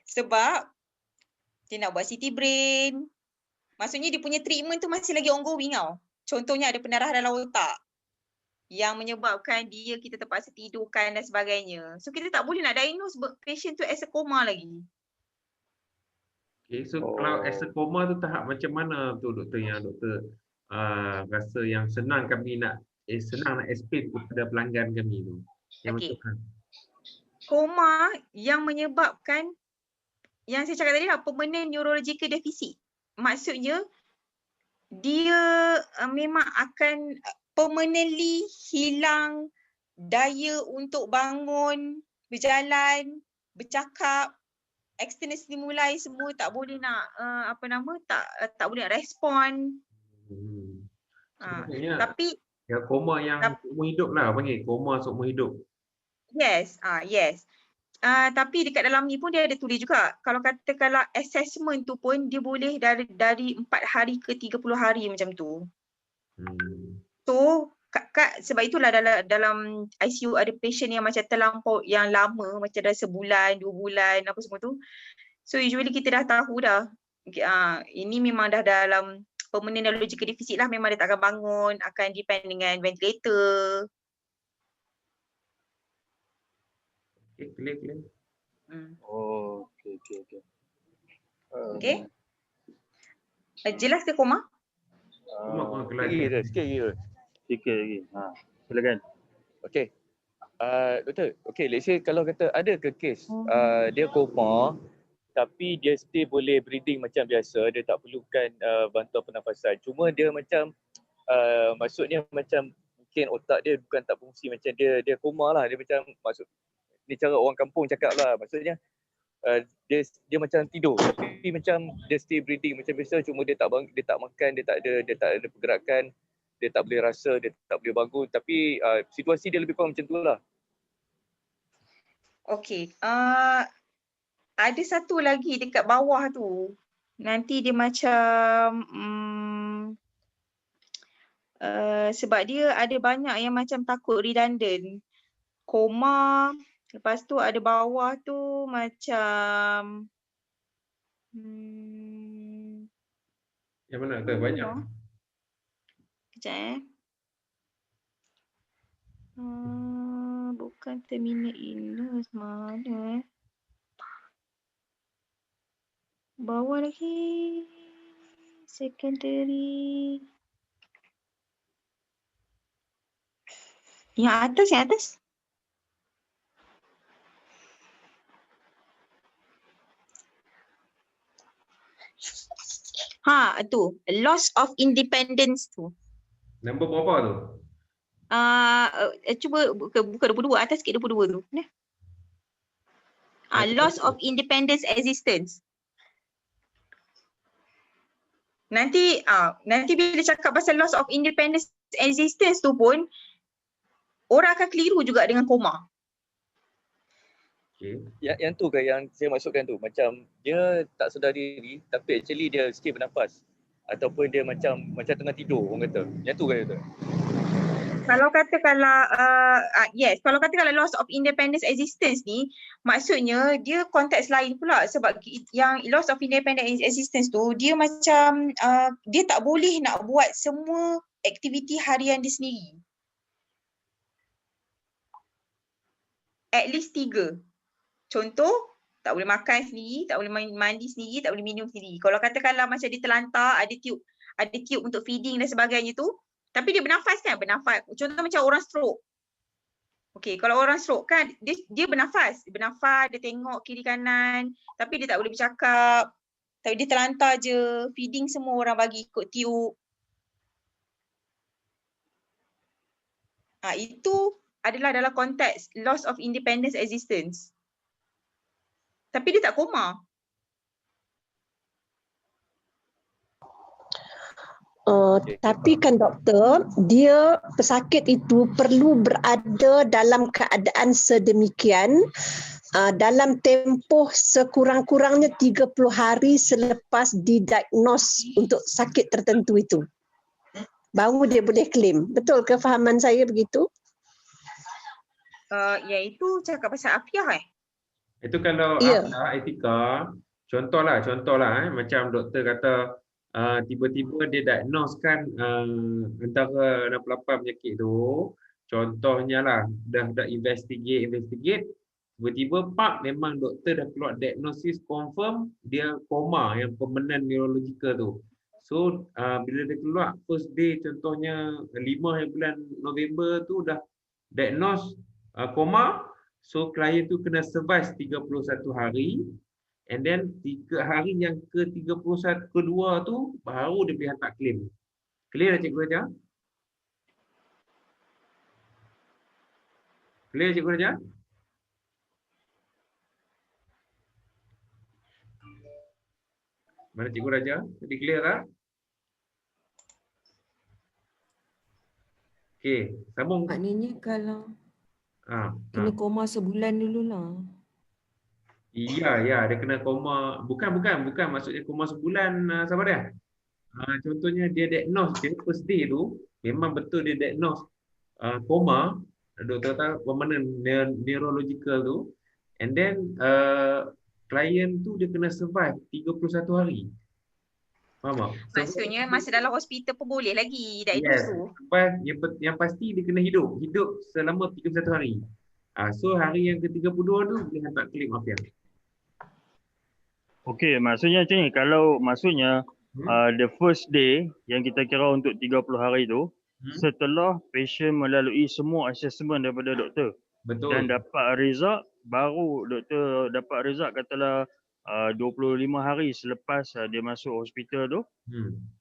Sebab dia nak buat CT brain. Maksudnya dia punya treatment tu masih lagi ongoing tau. Contohnya ada pendarahan dalam otak yang menyebabkan dia kita terpaksa tidurkan dan sebagainya. So kita tak boleh nak diagnose patient tu as a coma lagi. Okay, so kalau as a coma tu tahap macam mana tu doktor yang doktor rasa yang senang kami nak senang nak explain kepada pelanggan kami tu? Yang Okay. Koma yang menyebabkan yang saya cakap tadi lah permanent neurological deficit. Maksudnya dia memang akan permanently hilang daya untuk bangun, berjalan, bercakap, external stimuli semua tak boleh nak tak boleh nak respon. Tapi yang koma yang seumur hidup lah panggil koma seumur hidup. Yes, yes. Tapi dekat dalam ni pun dia ada tulis juga. Kalau katakanlah assessment tu pun dia boleh dari 4 hari ke 30 hari macam tu. So sebab itulah dalam ICU ada patient yang macam terlampau yang lama macam dah sebulan, 2 bulan apa semua tu. So usually kita dah tahu dah. Ini memang dah dalam permanent neurological deficit lah, memang dia tak akan bangun, akan depend dengan ventilator. Clear. Okey. Okay. Jelas ke koma? Sikit lagi. Silakan. Okey. Doktor, let's say kalau kata ada ke kes dia koma tapi dia still boleh breathing macam biasa, dia tak perlukan bantuan pernafasan. Cuma dia macam maksudnya macam mungkin otak dia bukan tak fungsi, macam dia koma lah, dia macam ni cara orang kampung cakap lah, maksudnya dia macam tidur tapi macam dia still breathing macam biasa, cuma dia tak makan, dia tak ada pergerakan, dia tak boleh rasa, dia tak boleh bangun, tapi situasi dia lebih kurang macam tu lah. Okey, ada satu lagi dekat bawah tu. Nanti dia macam sebab dia ada banyak yang macam takut redundant. Koma, lepas tu ada bawah tu macam yang mana tu banyak? Kejap bukan terminal illness, mana bawah lagi secondary. Yang atas. Tu loss of independence tu. Nombor berapa tu? Cuba buka 22, atas sikit 22 tu. Loss of independence existence. Nanti bila cakap pasal loss of independence existence tu pun orang akan keliru juga dengan koma. Okay. Yang tu kan yang saya maksudkan tu, macam dia tak sedar diri tapi actually dia still bernafas ataupun dia macam tengah tidur orang kata. Yang tu kan tu. Kalau katakanlah loss of independence existence ni maksudnya dia konteks lain pula, sebab yang loss of independence existence tu dia macam dia tak boleh nak buat semua aktiviti harian dia sendiri. At least 3. Contoh, tak boleh makan sendiri, tak boleh mandi sendiri, tak boleh minum sendiri. Kalau katakanlah macam dia terlantar, ada tube untuk feeding dan sebagainya tu, tapi dia bernafas kan, contoh macam orang stroke. Okey, kalau orang stroke kan, dia bernafas, dia tengok kiri kanan, tapi dia tak boleh bercakap, tapi dia terlantar je, feeding semua orang bagi ikut tube. Itu adalah dalam konteks loss of independence existence. Tapi dia tak koma. Tapi kan doktor, dia pesakit itu perlu berada dalam keadaan sedemikian dalam tempoh sekurang-kurangnya 30 hari selepas didiagnos untuk sakit tertentu itu. Baru dia boleh claim. Betul ke fahaman saya begitu? Iaitu cakap pasal afiah Itu kalau Ya. etika, contohlah macam doktor kata tiba-tiba dia diagnoskan antara 68 penyakit tu, contohnya lah dah investigate, tiba-tiba memang doktor dah keluar diagnosis confirm dia koma yang permanent neurological tu. So bila dia keluar first day contohnya 5 bulan November tu dah diagnose koma, so klien tu kena survive 31 hari. And then 3 hari yang ke-31 kedua tu baru dia boleh hantar claim. Clear Cikgu Raja? Clear Cikgu Raja? Mana Cikgu Raja? Jadi clear tak? Okey, sambung. Maknanya kalau ha. kena koma sebulan dululah. Ya, dia kena koma. Bukan maksudnya koma sebulan, sabar dia. Contohnya dia diagnose dia first day tu, memang betul dia diagnose koma, doktor kata permanent neurological tu, and then klien tu dia kena survive 31 hari. Faham tak? Maksudnya masa dalam hospital pun boleh lagi diagnose tu. Yang pasti dia kena hidup selama 31 hari. So hari yang ke-32 tu boleh hantar claim afiah. Okey, maksudnya macam ni, kalau maksudnya the first day yang kita kira untuk 30 hari tu, setelah patient melalui semua assessment daripada doktor. Betul. Dan dapat result, baru doktor dapat result katalah 25 hari selepas dia masuk hospital tu.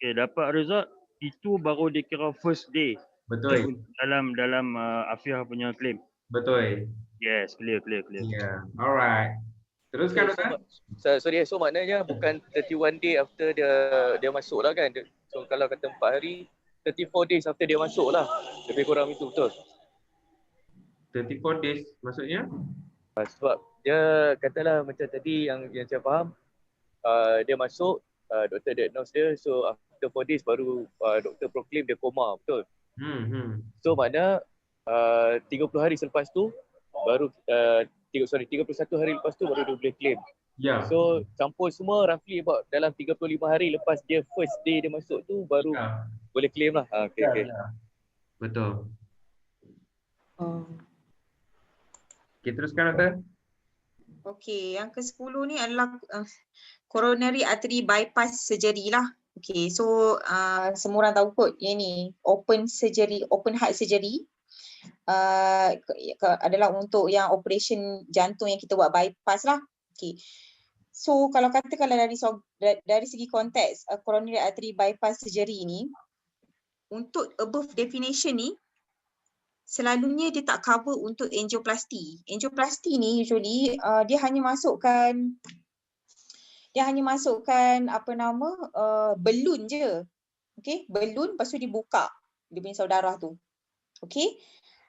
Okay, dapat result, itu baru dikira first day. Betul. Dalam afiah punya claim. Betul. Yes, clear. Yeah, alright. Teruskan doktor. Sorry, so maknanya bukan 31 day after dia masuk lah kan. So kalau kata 4 hari, 34 days after dia masuk lah. Lebih kurang itu, betul? 34 days maksudnya? Sebab dia katalah macam tadi yang saya faham, dia masuk, doktor diagnose dia, so after 4 days baru doktor proclaim dia koma, betul? So makna 30 hari selepas tu baru 31 hari lepas tu baru dia boleh claim. Ya. So campur semua roughly about dalam 35 hari lepas dia first day dia masuk tu baru boleh claim lah. Okay. Betul. Okay, teruskan doktor. Okey, yang ke-10 ni adalah coronary artery bypass surgery lah. Okey, so semua orang tahu kot yang ni open heart surgery. Adalah untuk yang operation jantung yang kita buat bypass lah. Okay. So kalau katakanlah dari segi konteks coronary artery bypass surgery ni, untuk above definition ni selalunya dia tak cover untuk angioplasty. Angioplasty ni usually dia hanya masukkan balun je. Okay, balun lepas tu dibuka dia punya saudara tu. Okay.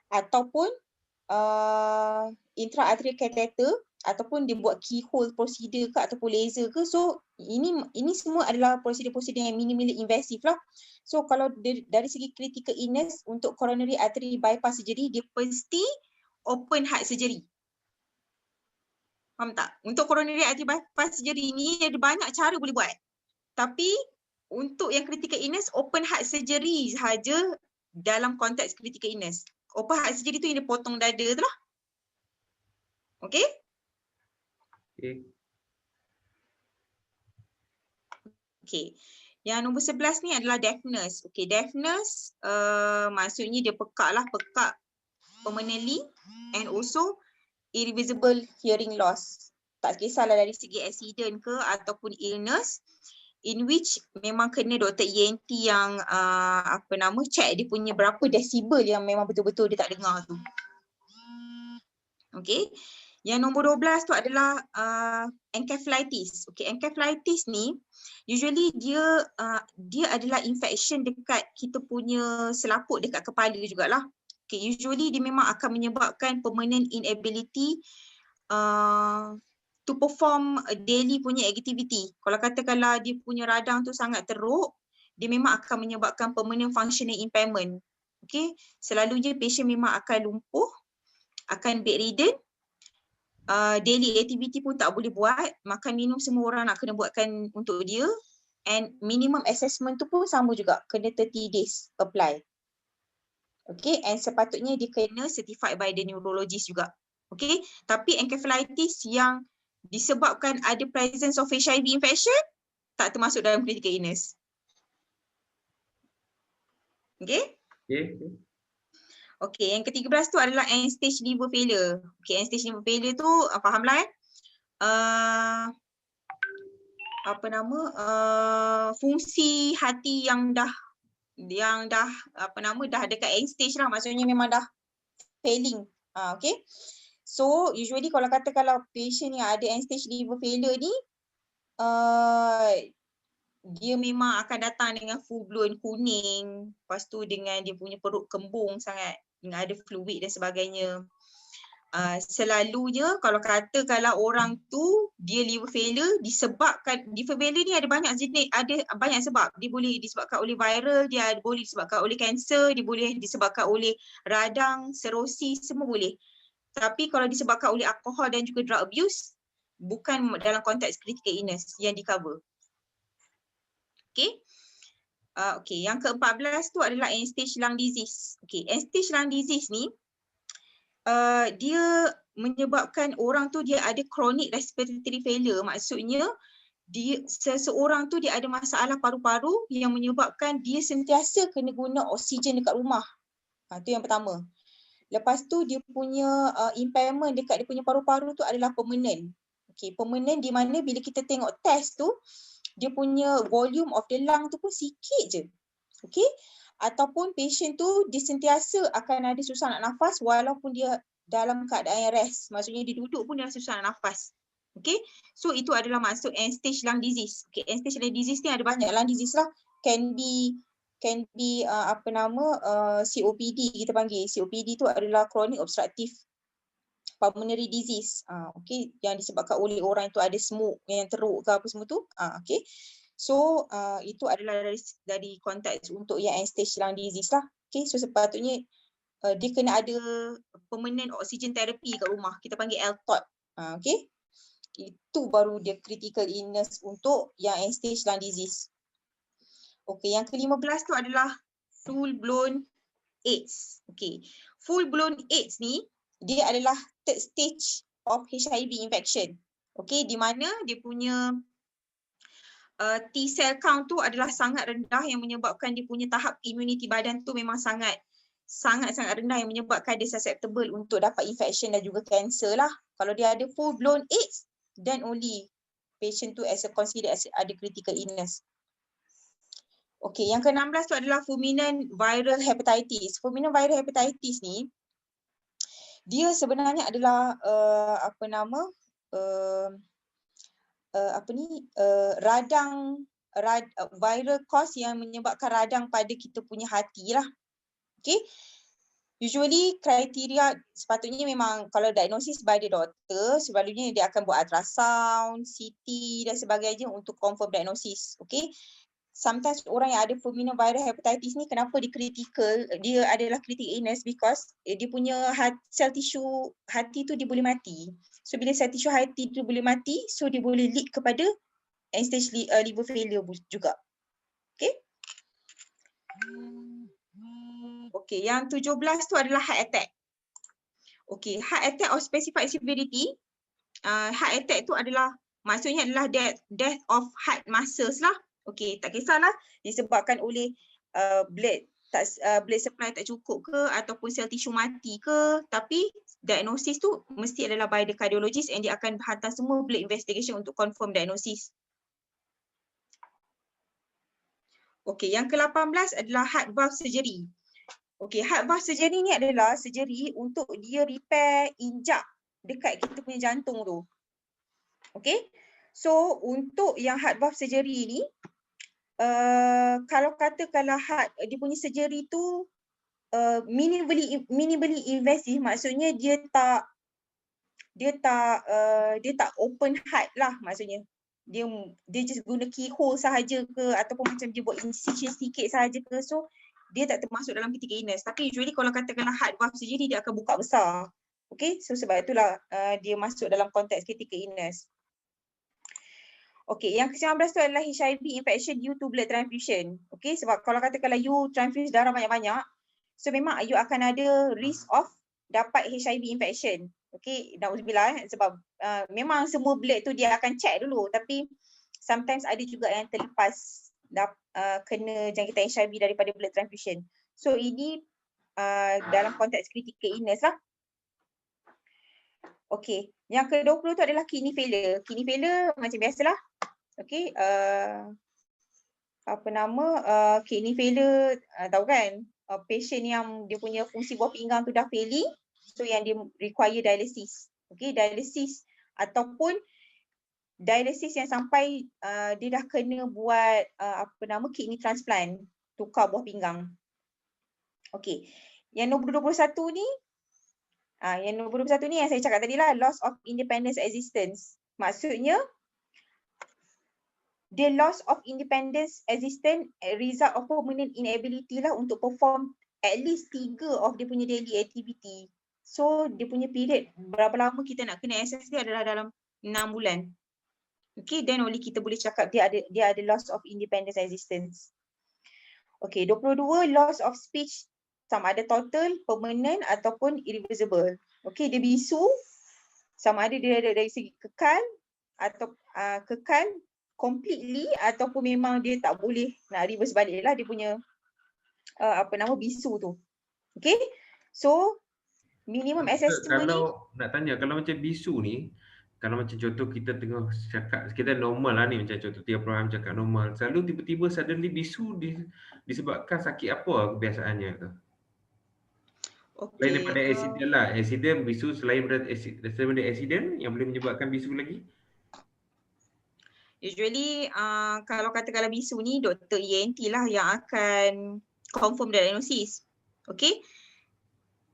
Ataupun intra-arterial catheter ataupun dia buat keyhole procedure ke ataupun laser ke. So ini semua adalah prosedur-prosedur yang minimally invasive lah. So kalau dari segi critical illness untuk coronary artery bypass surgery, dia pasti open heart surgery. Faham tak? Untuk coronary artery bypass surgery ni ada banyak cara boleh buat. Tapi untuk yang critical illness, open heart surgery sahaja dalam konteks critical illness. Open heart surgery tu yang dia potong dada tu lah. Okay? Okay. Yang nombor 11 ni adalah deafness. Okay, deafness maksudnya dia pekak permanently and also irreversible hearing loss. Tak kisahlah dari segi accident ke ataupun illness, in which memang kena doktor ENT yang check dia punya berapa desibel yang memang betul-betul dia tak dengar tu. Okay. Yang nombor 12 tu adalah encephalitis. Okay, encephalitis ni usually dia adalah infection dekat kita punya selaput dekat kepala jugalah. Okay, usually dia memang akan menyebabkan permanent inability to perform daily punya activity. Kalau katakanlah dia punya radang tu sangat teruk, dia memang akan menyebabkan permanent functional impairment. Okay, selalunya patient memang akan lumpuh, akan bedridden, daily activity pun tak boleh buat, makan minum semua orang nak kena buatkan untuk dia, and minimum assessment tu pun sama juga, kena 30 days apply. Okay, and sepatutnya dia kena certified by the neurologist juga. Okay, tapi encephalitis yang disebabkan ada presence of HIV infection tak termasuk dalam critical illness. Okay? Okay, yang ke-13 tu adalah end stage liver failure. Okay, end stage liver failure tu fahamlah fungsi hati yang dah dekat end stage lah, maksudnya memang dah failing. Okay. So usually kalau patient yang ada end stage liver failure ni dia memang akan datang dengan full blown kuning, lepas tu dengan dia punya perut kembung sangat, dengan ada fluid dan sebagainya. Selalunya kalau orang tu dia liver failure disebabkan, liver failure ni ada banyak jenis, ada banyak sebab. Dia boleh disebabkan oleh viral, dia boleh disebabkan oleh kanser, dia boleh disebabkan oleh radang, serosis, semua boleh. Tapi kalau disebabkan oleh alkohol dan juga drug abuse, bukan dalam konteks critical illness yang di cover. Okay. Okay, yang ke-14 tu adalah end stage lung disease. Okay, end stage lung disease ni dia menyebabkan orang tu dia ada chronic respiratory failure. Maksudnya seseorang tu dia ada masalah paru-paru yang menyebabkan dia sentiasa kena guna oksigen dekat rumah. Itu yang pertama. Lepas tu dia punya impairment dekat dia punya paru-paru tu adalah permanent. Okay, permanent di mana bila kita tengok test tu, dia punya volume of the lung tu pun sikit je. Okay. Ataupun patient tu dia sentiasa akan ada susah nak nafas walaupun dia dalam keadaan rest. Maksudnya dia duduk pun dia rasa susah nak nafas. Okay. So itu adalah maksud end stage lung disease. Okay. End stage lung disease ni ada banyak lung disease lah. Can be COPD kita panggil. COPD tu adalah chronic obstructive pulmonary disease. Okay, yang disebabkan oleh orang itu ada smoke yang teruk ke apa semua tu. Okay. So itu adalah dari konteks untuk yang end stage lung disease lah. Okay, so sepatutnya dia kena ada permanent oxygen therapy kat rumah. Kita panggil LTOT. Okay. Itu baru dia critical illness untuk yang end stage lung disease. Okay, yang ke-15 tu adalah full blown AIDS. Okay, full blown AIDS ni dia adalah third stage of HIV infection. Okay, di mana dia punya T cell count tu adalah sangat rendah yang menyebabkan dia punya tahap immunity badan tu memang sangat rendah yang menyebabkan dia susceptible untuk dapat infection dan juga cancer lah. Kalau dia ada full blown AIDS, then only patient tu considered as ada critical illness. Okay, yang ke-16 tu adalah fulminant viral hepatitis. Fulminant viral hepatitis ni dia sebenarnya adalah viral cause yang menyebabkan radang pada kita punya hati lah. Okay. Usually kriteria sepatutnya memang kalau diagnosis by the doctor, selalunya dia akan buat ultrasound, CT dan sebagainya untuk confirm diagnosis. Okay. Sometimes orang yang ada fulminant viral hepatitis ni kenapa dia critical, dia adalah critical illness because dia punya sel tisu hati tu dia boleh mati. So bila sel tisu hati tu boleh mati, so dia boleh lead kepada end stage liver failure juga. Okay. Okay, yang 17 tu adalah heart attack. Okay, heart attack of specified severity. Heart attack tu adalah maksudnya adalah death of heart muscles lah. Okay, tak kisahlah disebabkan oleh blood supply tak cukup ke ataupun sel tisu mati ke, tapi diagnosis tu mesti adalah by the cardiologist and dia akan hantar semua blood investigation untuk confirm diagnosis. Okey, yang ke-18 adalah heart valve surgery. Okey, heart valve surgery ni adalah surgery untuk dia repair injak dekat kita punya jantung tu. Okey. So untuk yang heart valve surgery ni kalau katakanlah heart dia punya surgery tu minimally invasive, maksudnya dia tak open heart lah, maksudnya dia just guna keyhole sahaja ke ataupun macam dia buat incision sikit sahaja ke, so dia tak termasuk dalam critical illness. Tapi usually kalau katakanlah heart valve surgery dia akan buka besar. Okay, so sebab itulah dia masuk dalam konteks critical illness. Okay, yang ke-19 tu adalah HIV infection due to blood transfusion. Okay, sebab kalau katakanlah you transfuse darah banyak-banyak, so memang you akan ada risk of dapat HIV infection. Okay, na'udzubillah, sebab memang semua blood tu dia akan check dulu, tapi sometimes ada juga yang terlepas kena jangkitan HIV daripada blood transfusion. So ini dalam konteks critical illness lah. Okay, yang ke-20 tu adalah kidney failure. Kidney failure macam biasalah. Okay, kidney failure, tahu kan, patient yang dia punya fungsi buah pinggang tu dah failing, so yang dia require dialysis. Okay, dialysis ataupun dialysis yang sampai dia dah kena buat kidney transplant, tukar buah pinggang. Okay, yang nombor 21 ni, yang nombor 21 ni yang saya cakap tadi lah, loss of independence existence. Maksudnya, the loss of independence existence result of permanent inability lah untuk perform at least 3 of dia punya daily activity. So, dia punya period berapa lama kita nak kena access dia adalah dalam 6 bulan. Okay, then only kita boleh cakap dia ada loss of independence existence. Okay, 22, loss of speech, sama ada total, permanent ataupun irreversible. Okay, dia bisu, sama ada dia ada dari segi kekal atau kekal completely ataupun memang dia tak boleh nak reverse balik lah dia punya bisu tu. Okay, so minimum assessment kalau nak tanya, kalau macam bisu ni, kalau macam contoh kita tengah cakap, kita normal lah ni, macam contoh Tia Abraham cakap normal, selalu tiba-tiba suddenly bisu disebabkan sakit apa kebiasaannya tu? Selain daripada accident lah, accident, bisu, selain daripada accident yang boleh menyebabkan bisu lagi? Usually kalau katakanlah bisu ni, doktor ENT lah yang akan confirm diagnosis. Okay,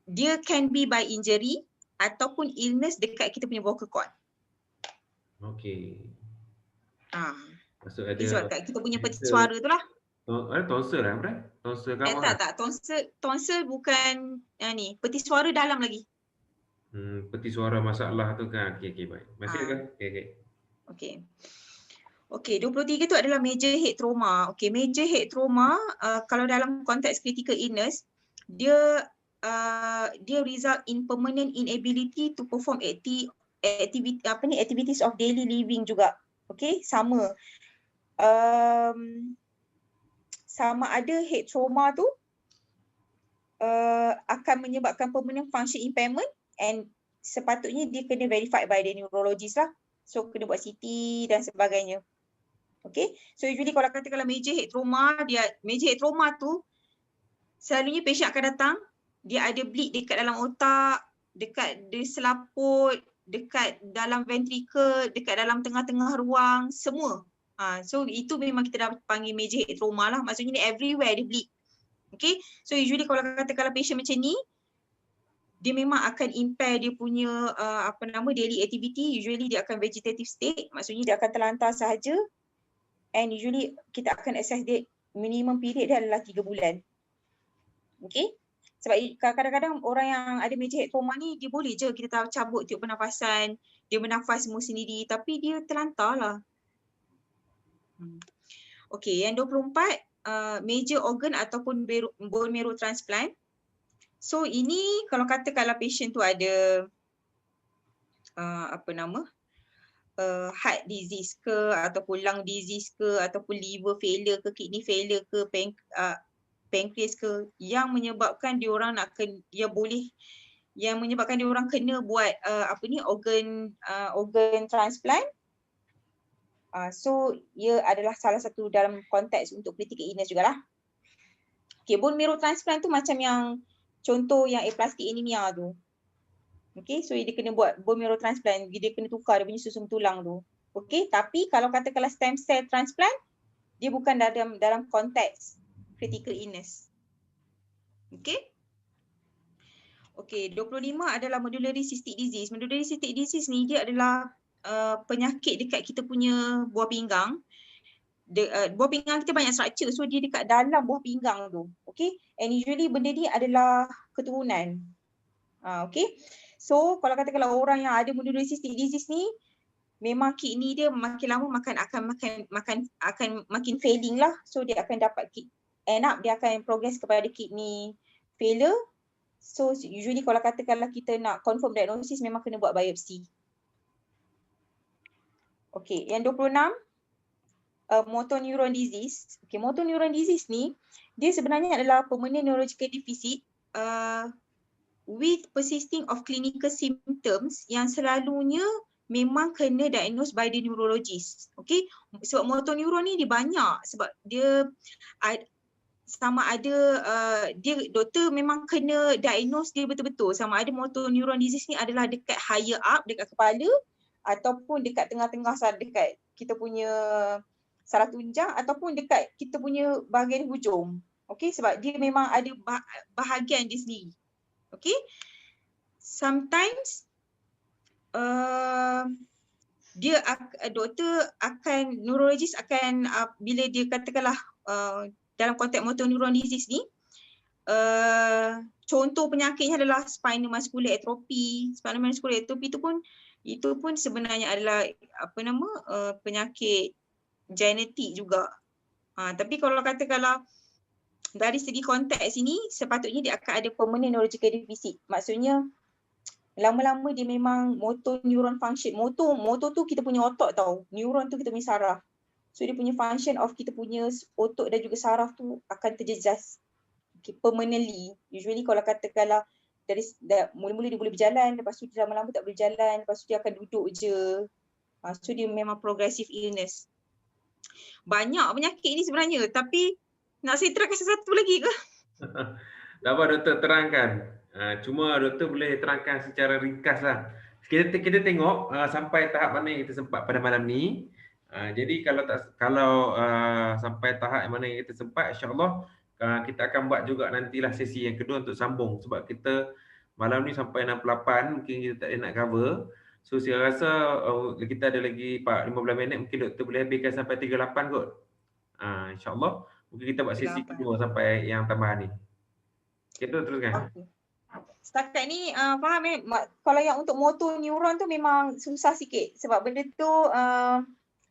dia can be by injury ataupun illness dekat kita punya vocal cord. Okay. Maksud ada Sebab kat kita punya peti suara tu lah. Ada tonsil lah, Abang? Tonsil kamu tak. Tonsil bukan ni, peti suara dalam lagi. Peti suara masalah tu kan. Okay, baik. Masih kan? Okay, 23 tu adalah major head trauma. Okay, major head trauma kalau dalam konteks critical illness, dia result in permanent inability to perform activities of daily living juga. Okay, sama. Sama ada head trauma tu akan menyebabkan permanent function impairment and sepatutnya dia kena verified by the neurologist lah. So kena buat CT dan sebagainya. Okay, so usually kalau katakanlah major head trauma tu selalunya patient akan datang, dia ada bleed dekat dalam otak, dekat di selaput, dekat dalam ventricle, dekat dalam tengah-tengah ruang, semua. So itu memang kita dah panggil major head trauma lah. Maksudnya ni everywhere dia bleed. Okay, so usually kalau katakanlah patient macam ni, dia memang akan impair dia punya daily activity. Usually dia akan vegetative state, maksudnya dia akan terlantar sahaja. And usually kita akan assess dia minimum period dia adalah 3 bulan. Okay, sebab kadang-kadang orang yang ada major head trauma ni, dia boleh je kita cabut tiup pernafasan, dia bernafas semua sendiri, tapi dia terlantar lah. Okay, yang 24, major organ ataupun bone marrow transplant. So ini kalau katakanlah patient tu ada heart disease ke, ataupun lung disease ke, ataupun liver failure ke, kidney failure ke, pancreas ke, yang menyebabkan diorang menyebabkan diorang kena buat organ transplant. So ia adalah salah satu dalam konteks untuk critical illness jugalah. Okay, bone marrow transplant tu macam yang contoh yang aplastic anemia tu. Okay, so dia kena buat bone marrow transplant, dia kena tukar dia punya susun tulang tu. Okay, tapi kalau katakanlah stem cell transplant, dia bukan dalam konteks critical illness. Okay. Okay, 25 adalah medullary cystic disease. Medullary cystic disease ni dia adalah penyakit dekat kita punya buah pinggang. Buah pinggang kita banyak structure, so dia dekat dalam buah pinggang tu. Okay, and usually benda ni adalah keturunan. Okay, so kalau katakanlah orang yang ada medullary cystic disease ni, memang kidney dia makin lama akan makin failing lah. So dia akan dapat end up dia akan progress kepada kidney failure. So usually kalau katakanlah kita nak confirm diagnosis, memang kena buat biopsi. Okay, yang 26 motor neuron disease. Okay, motor neuron disease ni dia sebenarnya adalah permanent neurological deficit with persisting of clinical symptoms yang selalunya memang kena diagnose by the neurologist. Okay, sebab motor neuron ni dia banyak, sebab dia sama ada dia doktor memang kena diagnose dia betul-betul sama ada motor neuron disease ni adalah dekat higher up dekat kepala ataupun dekat tengah-tengah dekat kita punya saraf tunjang ataupun dekat kita punya bahagian hujung. Okey, sebab dia memang ada bahagian dia sendiri. Okey. Sometimes dia doktor akan neurologist akan bila dia katakanlah dalam konteks motor neuron disease ni contoh penyakitnya adalah spinal muscular atrophy. Spinal muscular atrophy itu pun sebenarnya adalah penyakit genetik juga. Tapi kalau katakanlah dari segi konteks ini sepatutnya dia akan ada permanent neurological deficit. Maksudnya lama-lama dia memang motor neuron function. Motor tu kita punya otak tau. Neuron tu kita punya saraf. So dia punya function of kita punya otak dan juga saraf tu akan terjejas. Okay, permanently. Usually kalau katakanlah mula-mula dia boleh berjalan, lepas tu dia lama-lama tak boleh jalan, lepas tu dia akan duduk je. So dia memang progressive illness. Banyak penyakit ni sebenarnya, tapi nak saya terangkan satu lagi ke? Tak apa doktor terangkan. Cuma doktor boleh terangkan secara ringkas lah. Kita tengok sampai tahap mana yang kita sempat pada malam ni. Jadi kalau sampai tahap mana yang kita sempat, insya-Allah kita akan buat juga nantilah sesi yang kedua untuk sambung, sebab kita malam ni sampai 68 mungkin kita tak ada nak cover. So saya rasa kita ada lagi 15 minit, mungkin doktor boleh habiskan sampai 38 kot. Insya-Allah mungkin kita buat sesi kedua sampai yang tambahan ni. Kita teruskan. Okay. Setakat ni faham kalau yang untuk motor neuron tu memang susah sikit sebab benda tu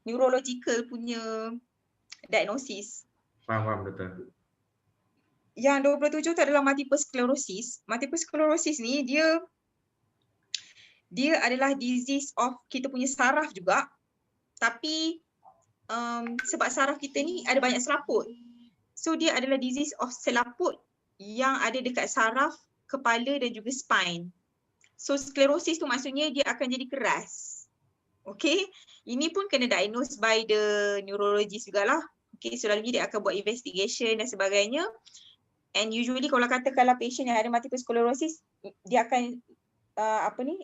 neurological punya diagnosis. Faham betul. Yang 27 tu adalah multiple sclerosis. Multiple sclerosis ni dia adalah disease of kita punya saraf juga. Tapi sebab saraf kita ni ada banyak selaput. So dia adalah disease of selaput yang ada dekat saraf, kepala dan juga spine. So sclerosis tu maksudnya dia akan jadi keras. Okay, ini pun kena diagnose by the neurologist jugalah. Okay, selalunya dia akan buat investigation dan sebagainya. And usually kalau katakanlah patient yang ada multiple sclerosis, dia akan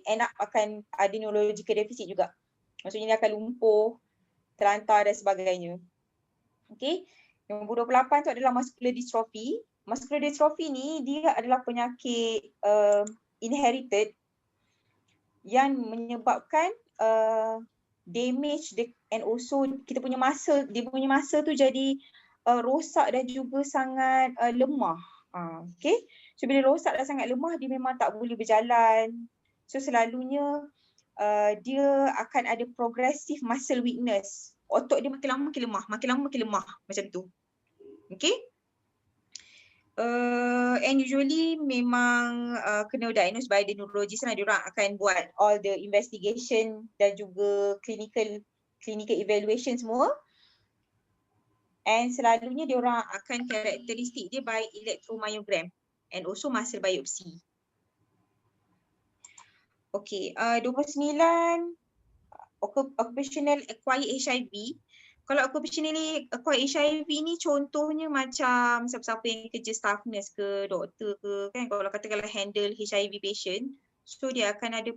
end up akan ada neurological deficit juga. Maksudnya dia akan lumpuh, terlantar dan sebagainya. Okay, yang 28 tu adalah muscular dystrophy. Muscular dystrophy ni dia adalah penyakit inherited yang menyebabkan damage and also kita punya muscle, dia punya muscle tu jadi rosak dan juga sangat lemah. Okay. So bila rosak dan sangat lemah, dia memang tak boleh berjalan. So selalunya dia akan ada progressive muscle weakness. Otot dia makin lama makin lemah, makin lama makin lemah macam tu. Okay. And usually memang kena diagnose by the neurologist lah. Diorang akan buat all the investigation dan juga clinical evaluation semua. And selalunya diorang akan karakteristik dia by electromyogram and also muscle biopsy. Okay, 29 occupational acquired HIV. Kalau occupationally acquired HIV ni contohnya macam siapa-siapa yang kerja staff nurse ke, doktor ke, kan kalau katakanlah handle HIV patient, so dia akan ada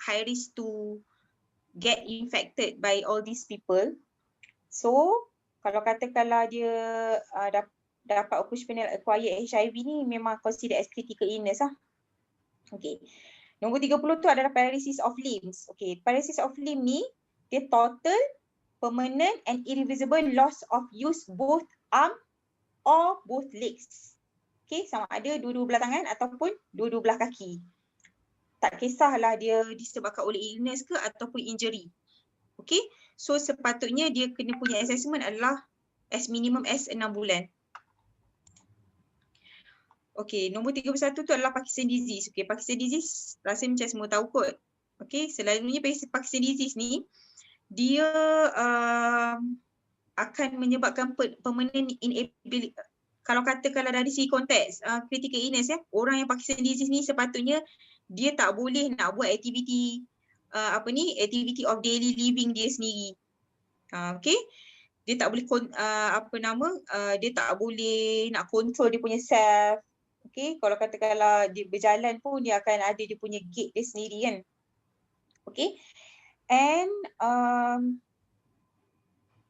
high risk to get infected by all these people. So kalau katakanlah dia dapat occupational acquired HIV ni memang consider as critical illness lah. Okay. Nombor 30 tu adalah paralysis of limbs. Okay, paralysis of limb ni dia total, permanent and irreversible loss of use both arm or both legs. Okay, sama ada dua-dua belah tangan ataupun dua-dua belah kaki. Tak kisahlah dia disebabkan oleh illness ke ataupun injury. Okay, so sepatutnya dia kena punya assessment adalah as minimum as 6 bulan. Okay, nombor 31 tu adalah Parkinson disease. Okay, Parkinson disease rasa macam semua tahu kot. Okay, selalunya Parkinson disease ni dia akan menyebabkan permanent inability. Kalau katakanlah dari segi konteks critical illness orang yang Parkinson disease ni sepatutnya dia tak boleh nak buat aktiviti activity of daily living dia sendiri. Okay, dia tak boleh dia tak boleh nak control dia punya self. Okay, kalau katakanlah dia berjalan pun dia akan ada dia punya gait dia sendiri kan. Okay, and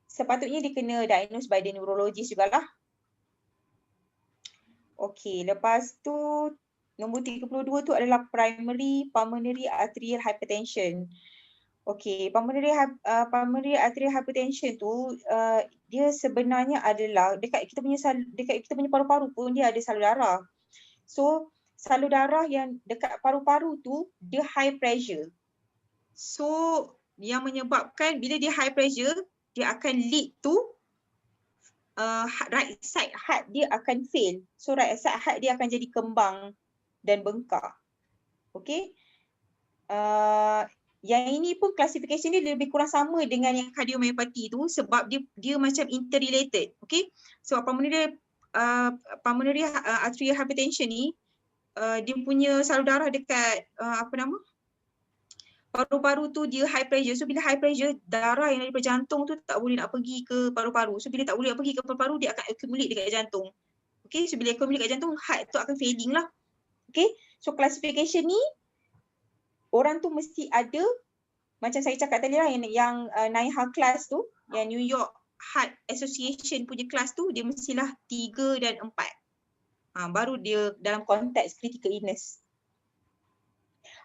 sepatutnya dia kena diagnose by the neurologist jugalah. Okay, lepas tu nombor 32 tu adalah primary pulmonary arterial hypertension. Okay, pulmonary arterial hypertension tu dia sebenarnya adalah dekat kita punya paru-paru pun dia ada salur darah. So salur darah yang dekat paru-paru tu dia high pressure. So yang menyebabkan bila dia high pressure dia akan lead to right side heart dia akan fail. So right side heart dia akan jadi kembang dan bengkak. Okay. Yang ini pun classification dia lebih kurang sama dengan yang cardiomyopathy tu sebab dia macam interrelated. Okay. So pulmonary arterial hypertension ni dia punya salur darah dekat paru-paru tu dia high pressure. So bila high pressure, darah yang daripada jantung tu tak boleh nak pergi ke paru-paru. So bila tak boleh nak pergi ke paru-paru, dia akan accumulate dekat jantung. Okay, so bila accumulate dekat jantung, heart tu akan failing lah. Okay, so classification ni orang tu mesti ada, macam saya cakap tadi lah yang NIHA class tu, yang New York Heart Association punya class tu, dia mestilah 3 dan 4. Baru dia dalam konteks critical illness.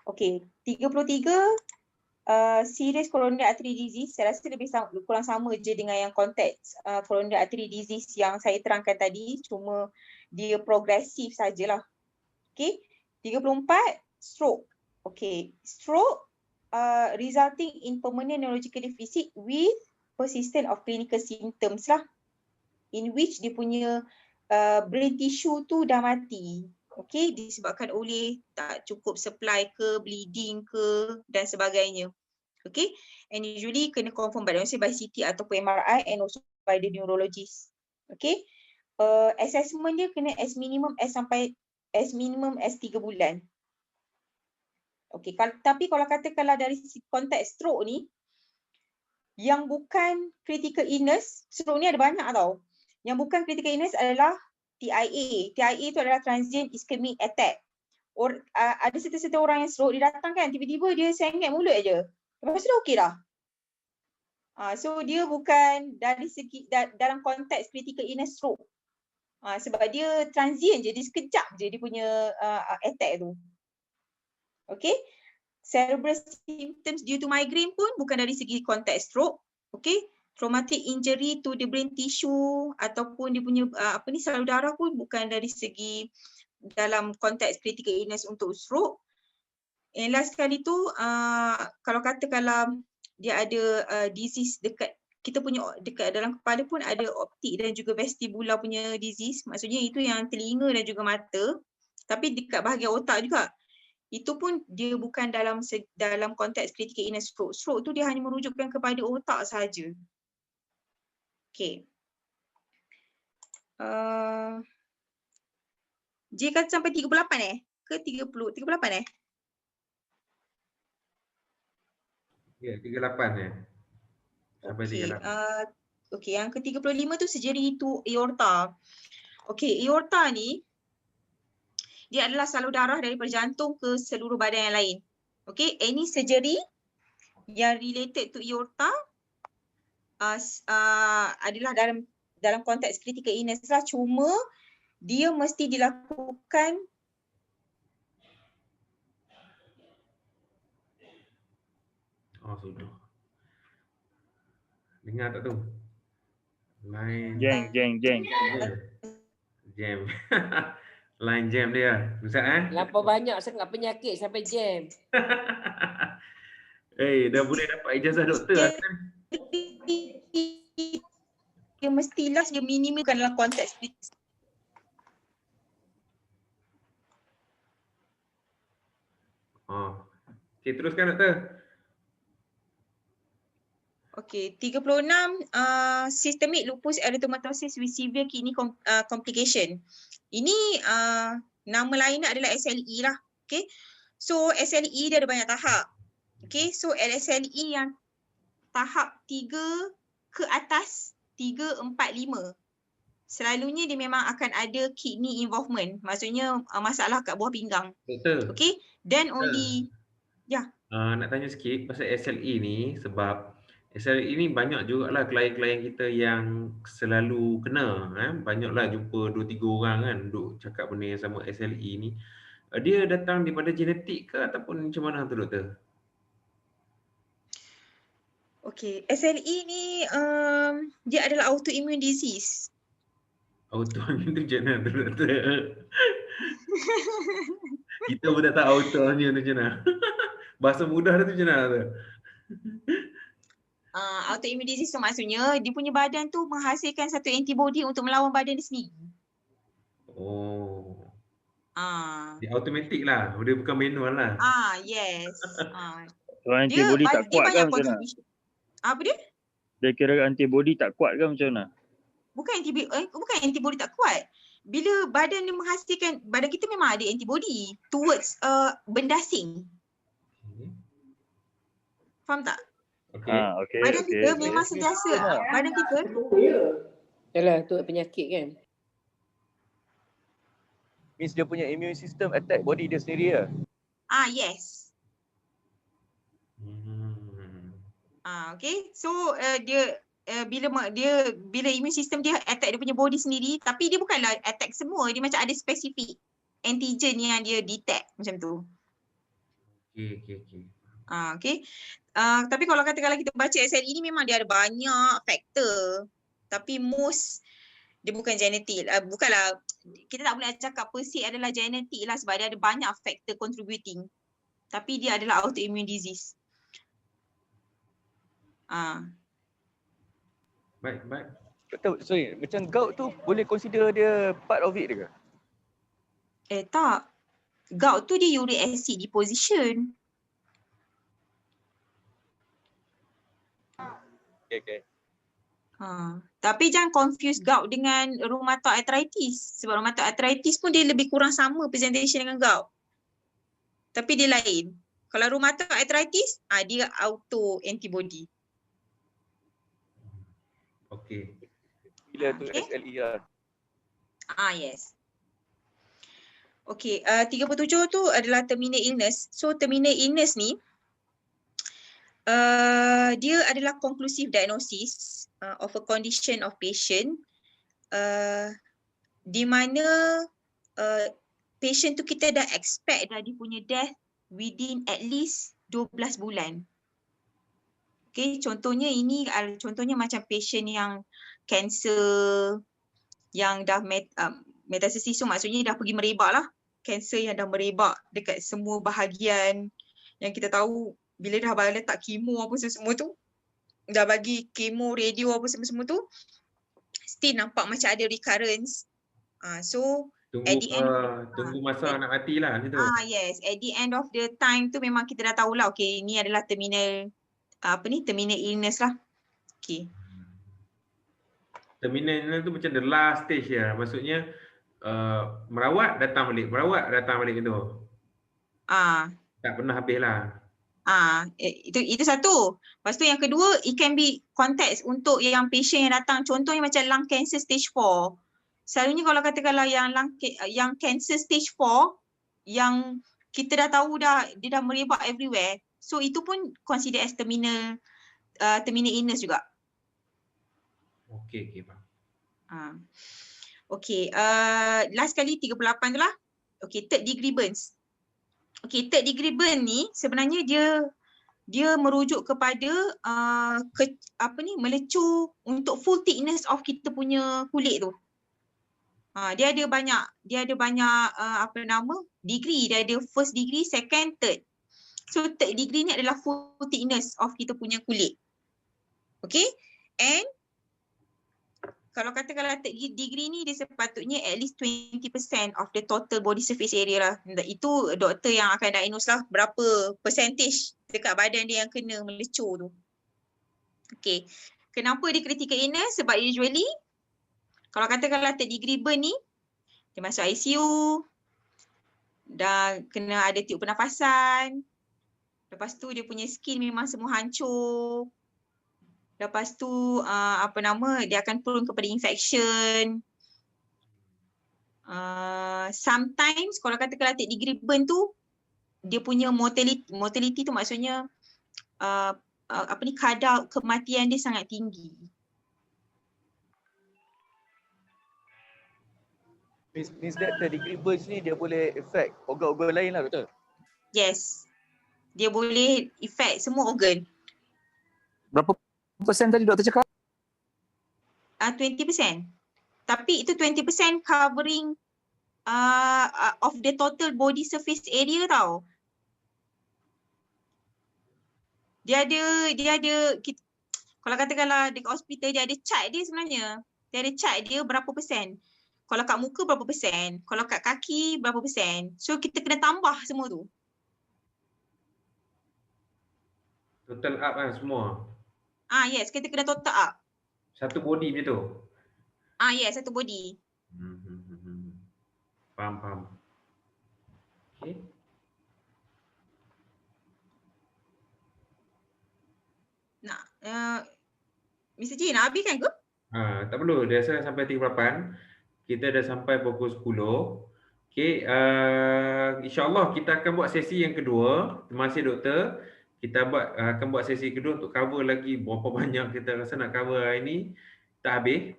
Okay, 33 serious coronary artery disease. Saya rasa lebih kurang sama je dengan yang konteks coronary artery disease yang saya terangkan tadi, cuma dia progresif sajalah. Okay, 34 stroke. Okay, stroke resulting in permanent neurological deficit with persistent of clinical symptoms lah, in which dia punya brain tissue tu dah mati. Okay, disebabkan oleh tak cukup supply ke, bleeding ke dan sebagainya. Okay, and usually kena confirm by CT ataupun MRI and also by the neurologist. Okay, assessment dia kena as minimum as 3 bulan. Okay, tapi kalau katakanlah dari konteks stroke ni, yang bukan critical illness, stroke ni ada banyak tau. Yang bukan critical illness adalah TIA. TIA tu adalah transient ischemic attack. Ada serta-serta orang yang stroke, dia datang kan, tiba-tiba dia sengit mulut je. Lepas tu dah okey dah. So dia bukan dari segi dalam konteks critical illness stroke. Sebab dia transient je, dia sekejap je dia punya attack tu. Okay. Cerebral symptoms due to migraine pun bukan dari segi konteks stroke. Okay. Traumatic injury to the brain tissue ataupun dia punya salur darah pun bukan dari segi dalam konteks critical illness untuk stroke. And last sekali tu kalau katakanlah dia ada disease dekat kita punya dekat dalam kepala pun ada optik dan juga vestibular punya disease, maksudnya itu yang telinga dan juga mata, tapi dekat bahagian otak juga. Itu pun dia bukan dalam konteks critical illness stroke. Stroke tu dia hanya merujukkan kepada otak sahaja. Okay. J kata sampai 38 ke 30? 38 Ya, 38 ya. Sampai Okey, 38. okey, yang ke-35 tu surgery to aorta. Okey, aorta ni dia adalah salur darah daripada jantung ke seluruh badan yang lain. Okey, any surgery yang related to aorta adalah dalam konteks critical illness lah, cuma dia mesti dilakukan Oh, sudah. Dengar tak tu? Line Jeng. jam. Line jam dia. Ustaz Lampau banyak sangat penyakit sampai jam. dah boleh dapat ijazah doktor kan? dia mestilah dia minimalkan dalam konteks Oh. Okey, teruskan doktor. Okey, 36 systemic lupus erythematosus with severe kidney complication. Ini nama lainnya adalah SLE lah. Okey. So SLE dia ada banyak tahap. Okey, so SLE yang tahap 3 ke atas, 3, 4, 5. Selalunya dia memang akan ada kidney involvement. Maksudnya masalah kat buah pinggang. Doktor. Okey, then only Nak tanya sikit pasal SLE ni sebab SLE ni banyak jugalah klien-klien kita yang selalu kena banyaklah jumpa 2-3 orang kan duk cakap benda yang sama SLE ni. Dia datang daripada genetik ke ataupun macam mana tu doktor? okey, SLE ni dia adalah autoimmune disease. Autoimmune tu macam mana tu doktor? Kita pun tak tahu autoimmune tu macam mana. Bahasa mudah tu macam mana tu? Autoimmune disease tu maksudnya dia punya badan tu menghasilkan satu antibody untuk melawan badan dia sendiri. Oh. Ah. Dia automatik lah. Dia bukan manual lah. Yes. Kalau antibody tak kuat kan macam mana? Apa dia? Dia kira antibody tak kuat kan macam mana? Bukan antibody tak kuat. Bila badan dia menghasilkan, badan kita memang ada antibody towards benda asing. Faham tak? Okay. Badan kita memang sentiasa. Badan kita. Yalah, tu penyakit kan. Means dia punya immune system attack body dia sendiri lah. Yes. Okay. So dia bila immune system dia attack dia punya body sendiri, tapi dia bukanlah attack semua, dia macam ada spesifik antigen yang dia detect macam tu. Okay. Tapi kalau katakanlah kita baca SLE ni memang dia ada banyak faktor. Tapi most dia bukan genetik. Bukanlah, kita tak boleh cakap persi adalah genetik lah sebab dia ada banyak faktor contributing. Tapi dia adalah autoimmune disease. Baik. Doktor, sorry, macam gout tu boleh consider dia part of it ke? Tak. Gout tu dia uric acid deposition. Okay. Tapi jangan confuse gout dengan rheumatoid arthritis. Sebab rheumatoid arthritis pun dia lebih kurang sama presentation dengan gout. Tapi dia lain. Kalau rheumatoid arthritis, dia auto antibody. Okay. Bila tu SLE lah. Yes. Okay, 37 tu adalah terminal illness. So terminal illness ni, dia adalah conclusive diagnosis of a condition of patient di mana patient tu kita dah expect dah dia punya death within at least 12 bulan. Okay, contohnya macam patient yang cancer yang dah metastasis, so maksudnya dah pergi merebak lah. Kanser yang dah merebak dekat semua bahagian yang kita tahu. Bila dah letak kemo apa semua tu, dah bagi kemo, radio apa semua tu, still nampak macam ada recurrence. So at the end tunggu masa nak mati lah macam tu. Yes, at the end of the time tu memang kita dah tahulah, okay, ni adalah terminal terminal illness lah. Okay. Terminal illness tu macam the last stage ya. Maksudnya merawat datang balik tu. Tak pernah habis lah. Itu satu. Lepas tu yang kedua, it can be context untuk yang patient yang datang. Contohnya macam lung cancer stage 4. Selalunya kalau katakanlah yang cancer stage 4, yang kita dah tahu dia dah merebak everywhere. So itu pun consider as terminal illness juga. Okey, faham. Okay, last kali 38 tu lah. Okay, third degree burns. Okay, third degree burn ni sebenarnya dia merujuk kepada melecur untuk full thickness of kita punya kulit tu. Dia ada banyak degree. Dia ada first degree, second, third. So third degree ni adalah full thickness of kita punya kulit. Okay, and kalau katakanlah third degree ni dia sepatutnya at least 20% of the total body surface area lah. Itu doktor yang akan diagnose lah berapa percentage dekat badan dia yang kena melecur tu. Okay, kenapa dia critical illness? Sebab usually kalau katakanlah third degree burn ni dia masuk ICU, dah kena ada tiup pernafasan, lepas tu dia punya skin memang semua hancur. Lepas tu dia akan turun kepada infection. Sometimes kalau katakanlah third degree burn tu dia punya mortality tu maksudnya kadar kematian dia sangat tinggi. Means that third degree burns ni dia boleh affect organ-organ lain lah doktor? Yes. Dia boleh affect semua organ. Berapa persen tadi doktor cakap? 20%. Tapi itu 20% covering of the total body surface area tau. Dia ada kalau katakanlah dekat hospital dia ada chart dia sebenarnya. Dia ada chart dia berapa persen. Kalau kat muka berapa persen, kalau kat kaki berapa persen. So kita kena tambah semua tu. Total up kan semua. Yes, kita kena total up. Satu body macam tu. Yes, satu body. Faham. Okay. Mr. G, nak habiskan ke? Tak perlu, dia rasa sampai 38. Kita dah sampai pukul 10. Okay, insyaAllah kita akan buat sesi yang kedua. Terima kasih doktor. Kita akan buat sesi kedua untuk cover lagi berapa banyak kita rasa nak cover hari ini. Tak habis.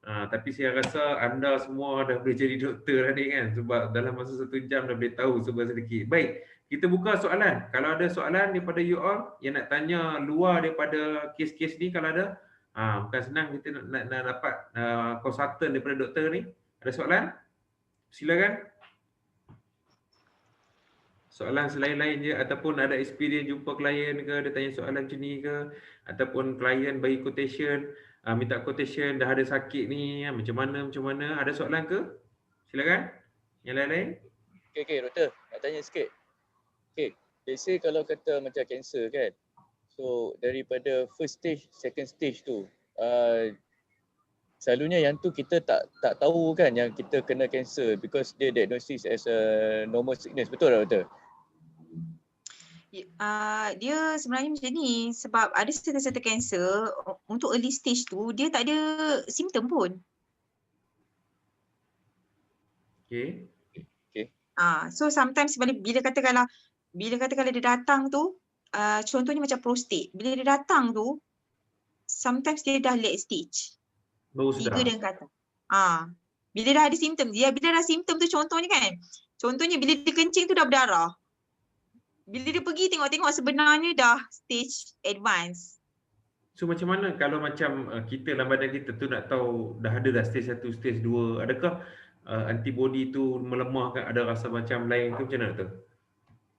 Tapi saya rasa anda semua dah boleh jadi doktor tadi kan. Sebab dalam masa 1 jam dah boleh tahu sedikit. Baik, kita buka soalan. Kalau ada soalan daripada you all yang nak tanya luar daripada kes-kes ni kalau ada. Bukan senang kita nak dapat konsultan daripada doktor ni. Ada soalan? Silakan. Soalan selain-lain je ataupun ada experience jumpa klien ke, dia tanya soalan macam ni ke, ataupun klien bagi quotation, minta quotation dah ada sakit ni, macam mana, ada soalan ke? Silakan. Yang lain-lain? Okay doktor, nak tanya sikit. Okay, let's say kalau kata macam kanser kan. So daripada first stage, second stage tu, selalunya yang tu kita tak tahu kan yang kita kena kanser because dia diagnosis as a normal sickness. Betul tak doktor? Dia sebenarnya macam ni sebab ada serta-serta kanser untuk early stage tu dia tak ada simptom pun. Okay. So sometimes bila katakanlah dia datang tu, contohnya macam prostate, bila dia datang tu sometimes dia dah late stage. Baru sedar. 3 dan ke atas. Bila dah ada simptom, bila dah simptom tu contohnya bila dia kencing tu dah berdarah. Bila dia pergi tengok sebenarnya dah stage advance. So macam mana kalau macam kita dalam badan kita tu nak tahu dah ada dah stage 1, stage 2, adakah antibody tu melemah kan, ada rasa macam lain ke macam mana tu?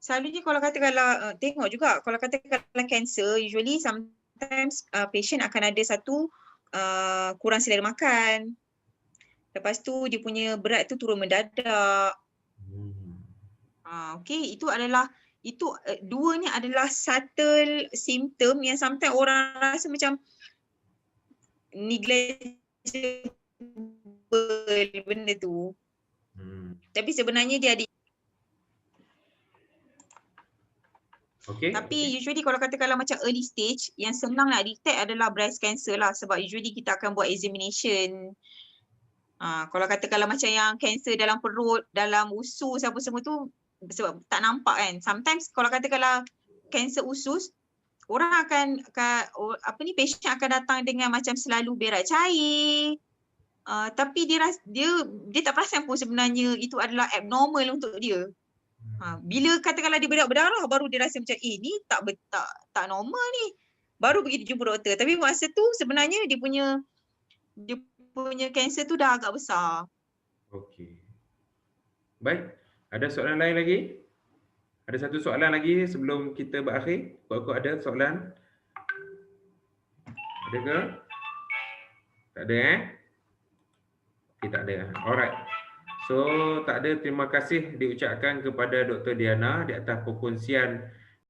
Selalunya kalau katakanlah tengok juga kalau katakanlah cancer usually sometimes patient akan ada satu kurang selera makan. Lepas tu dia punya berat tu turun mendadak. Okay, itu dua ni adalah subtle symptom yang sometimes orang rasa macam negligible benda tu. Tapi sebenarnya dia ada. Okey. Tapi usually kalau katakanlah macam early stage, yang senang nak detect adalah breast cancer lah, sebab usually kita akan buat examination. Kalau katakanlah macam yang kanser dalam perut, dalam usus apa semua tu, sebab tak nampak kan. Sometimes kalau katakanlah kanser usus, orang patient akan datang dengan macam selalu berak cair. Tapi dia tak perasan pun sebenarnya itu adalah abnormal untuk dia. Bila katakanlah dia berdarah, baru dia rasa macam ni tak normal ni. Baru pergi jumpa doktor. Tapi masa tu sebenarnya dia punya kanser tu dah agak besar. Okey. Baik. Ada soalan lain lagi? Ada satu soalan lagi sebelum kita berakhir. Kau ada soalan? Ada ke? Tak ada Okay, tak ada. Alright. So, tak ada, terima kasih diucapkan kepada Dr. Diana di atas perkongsian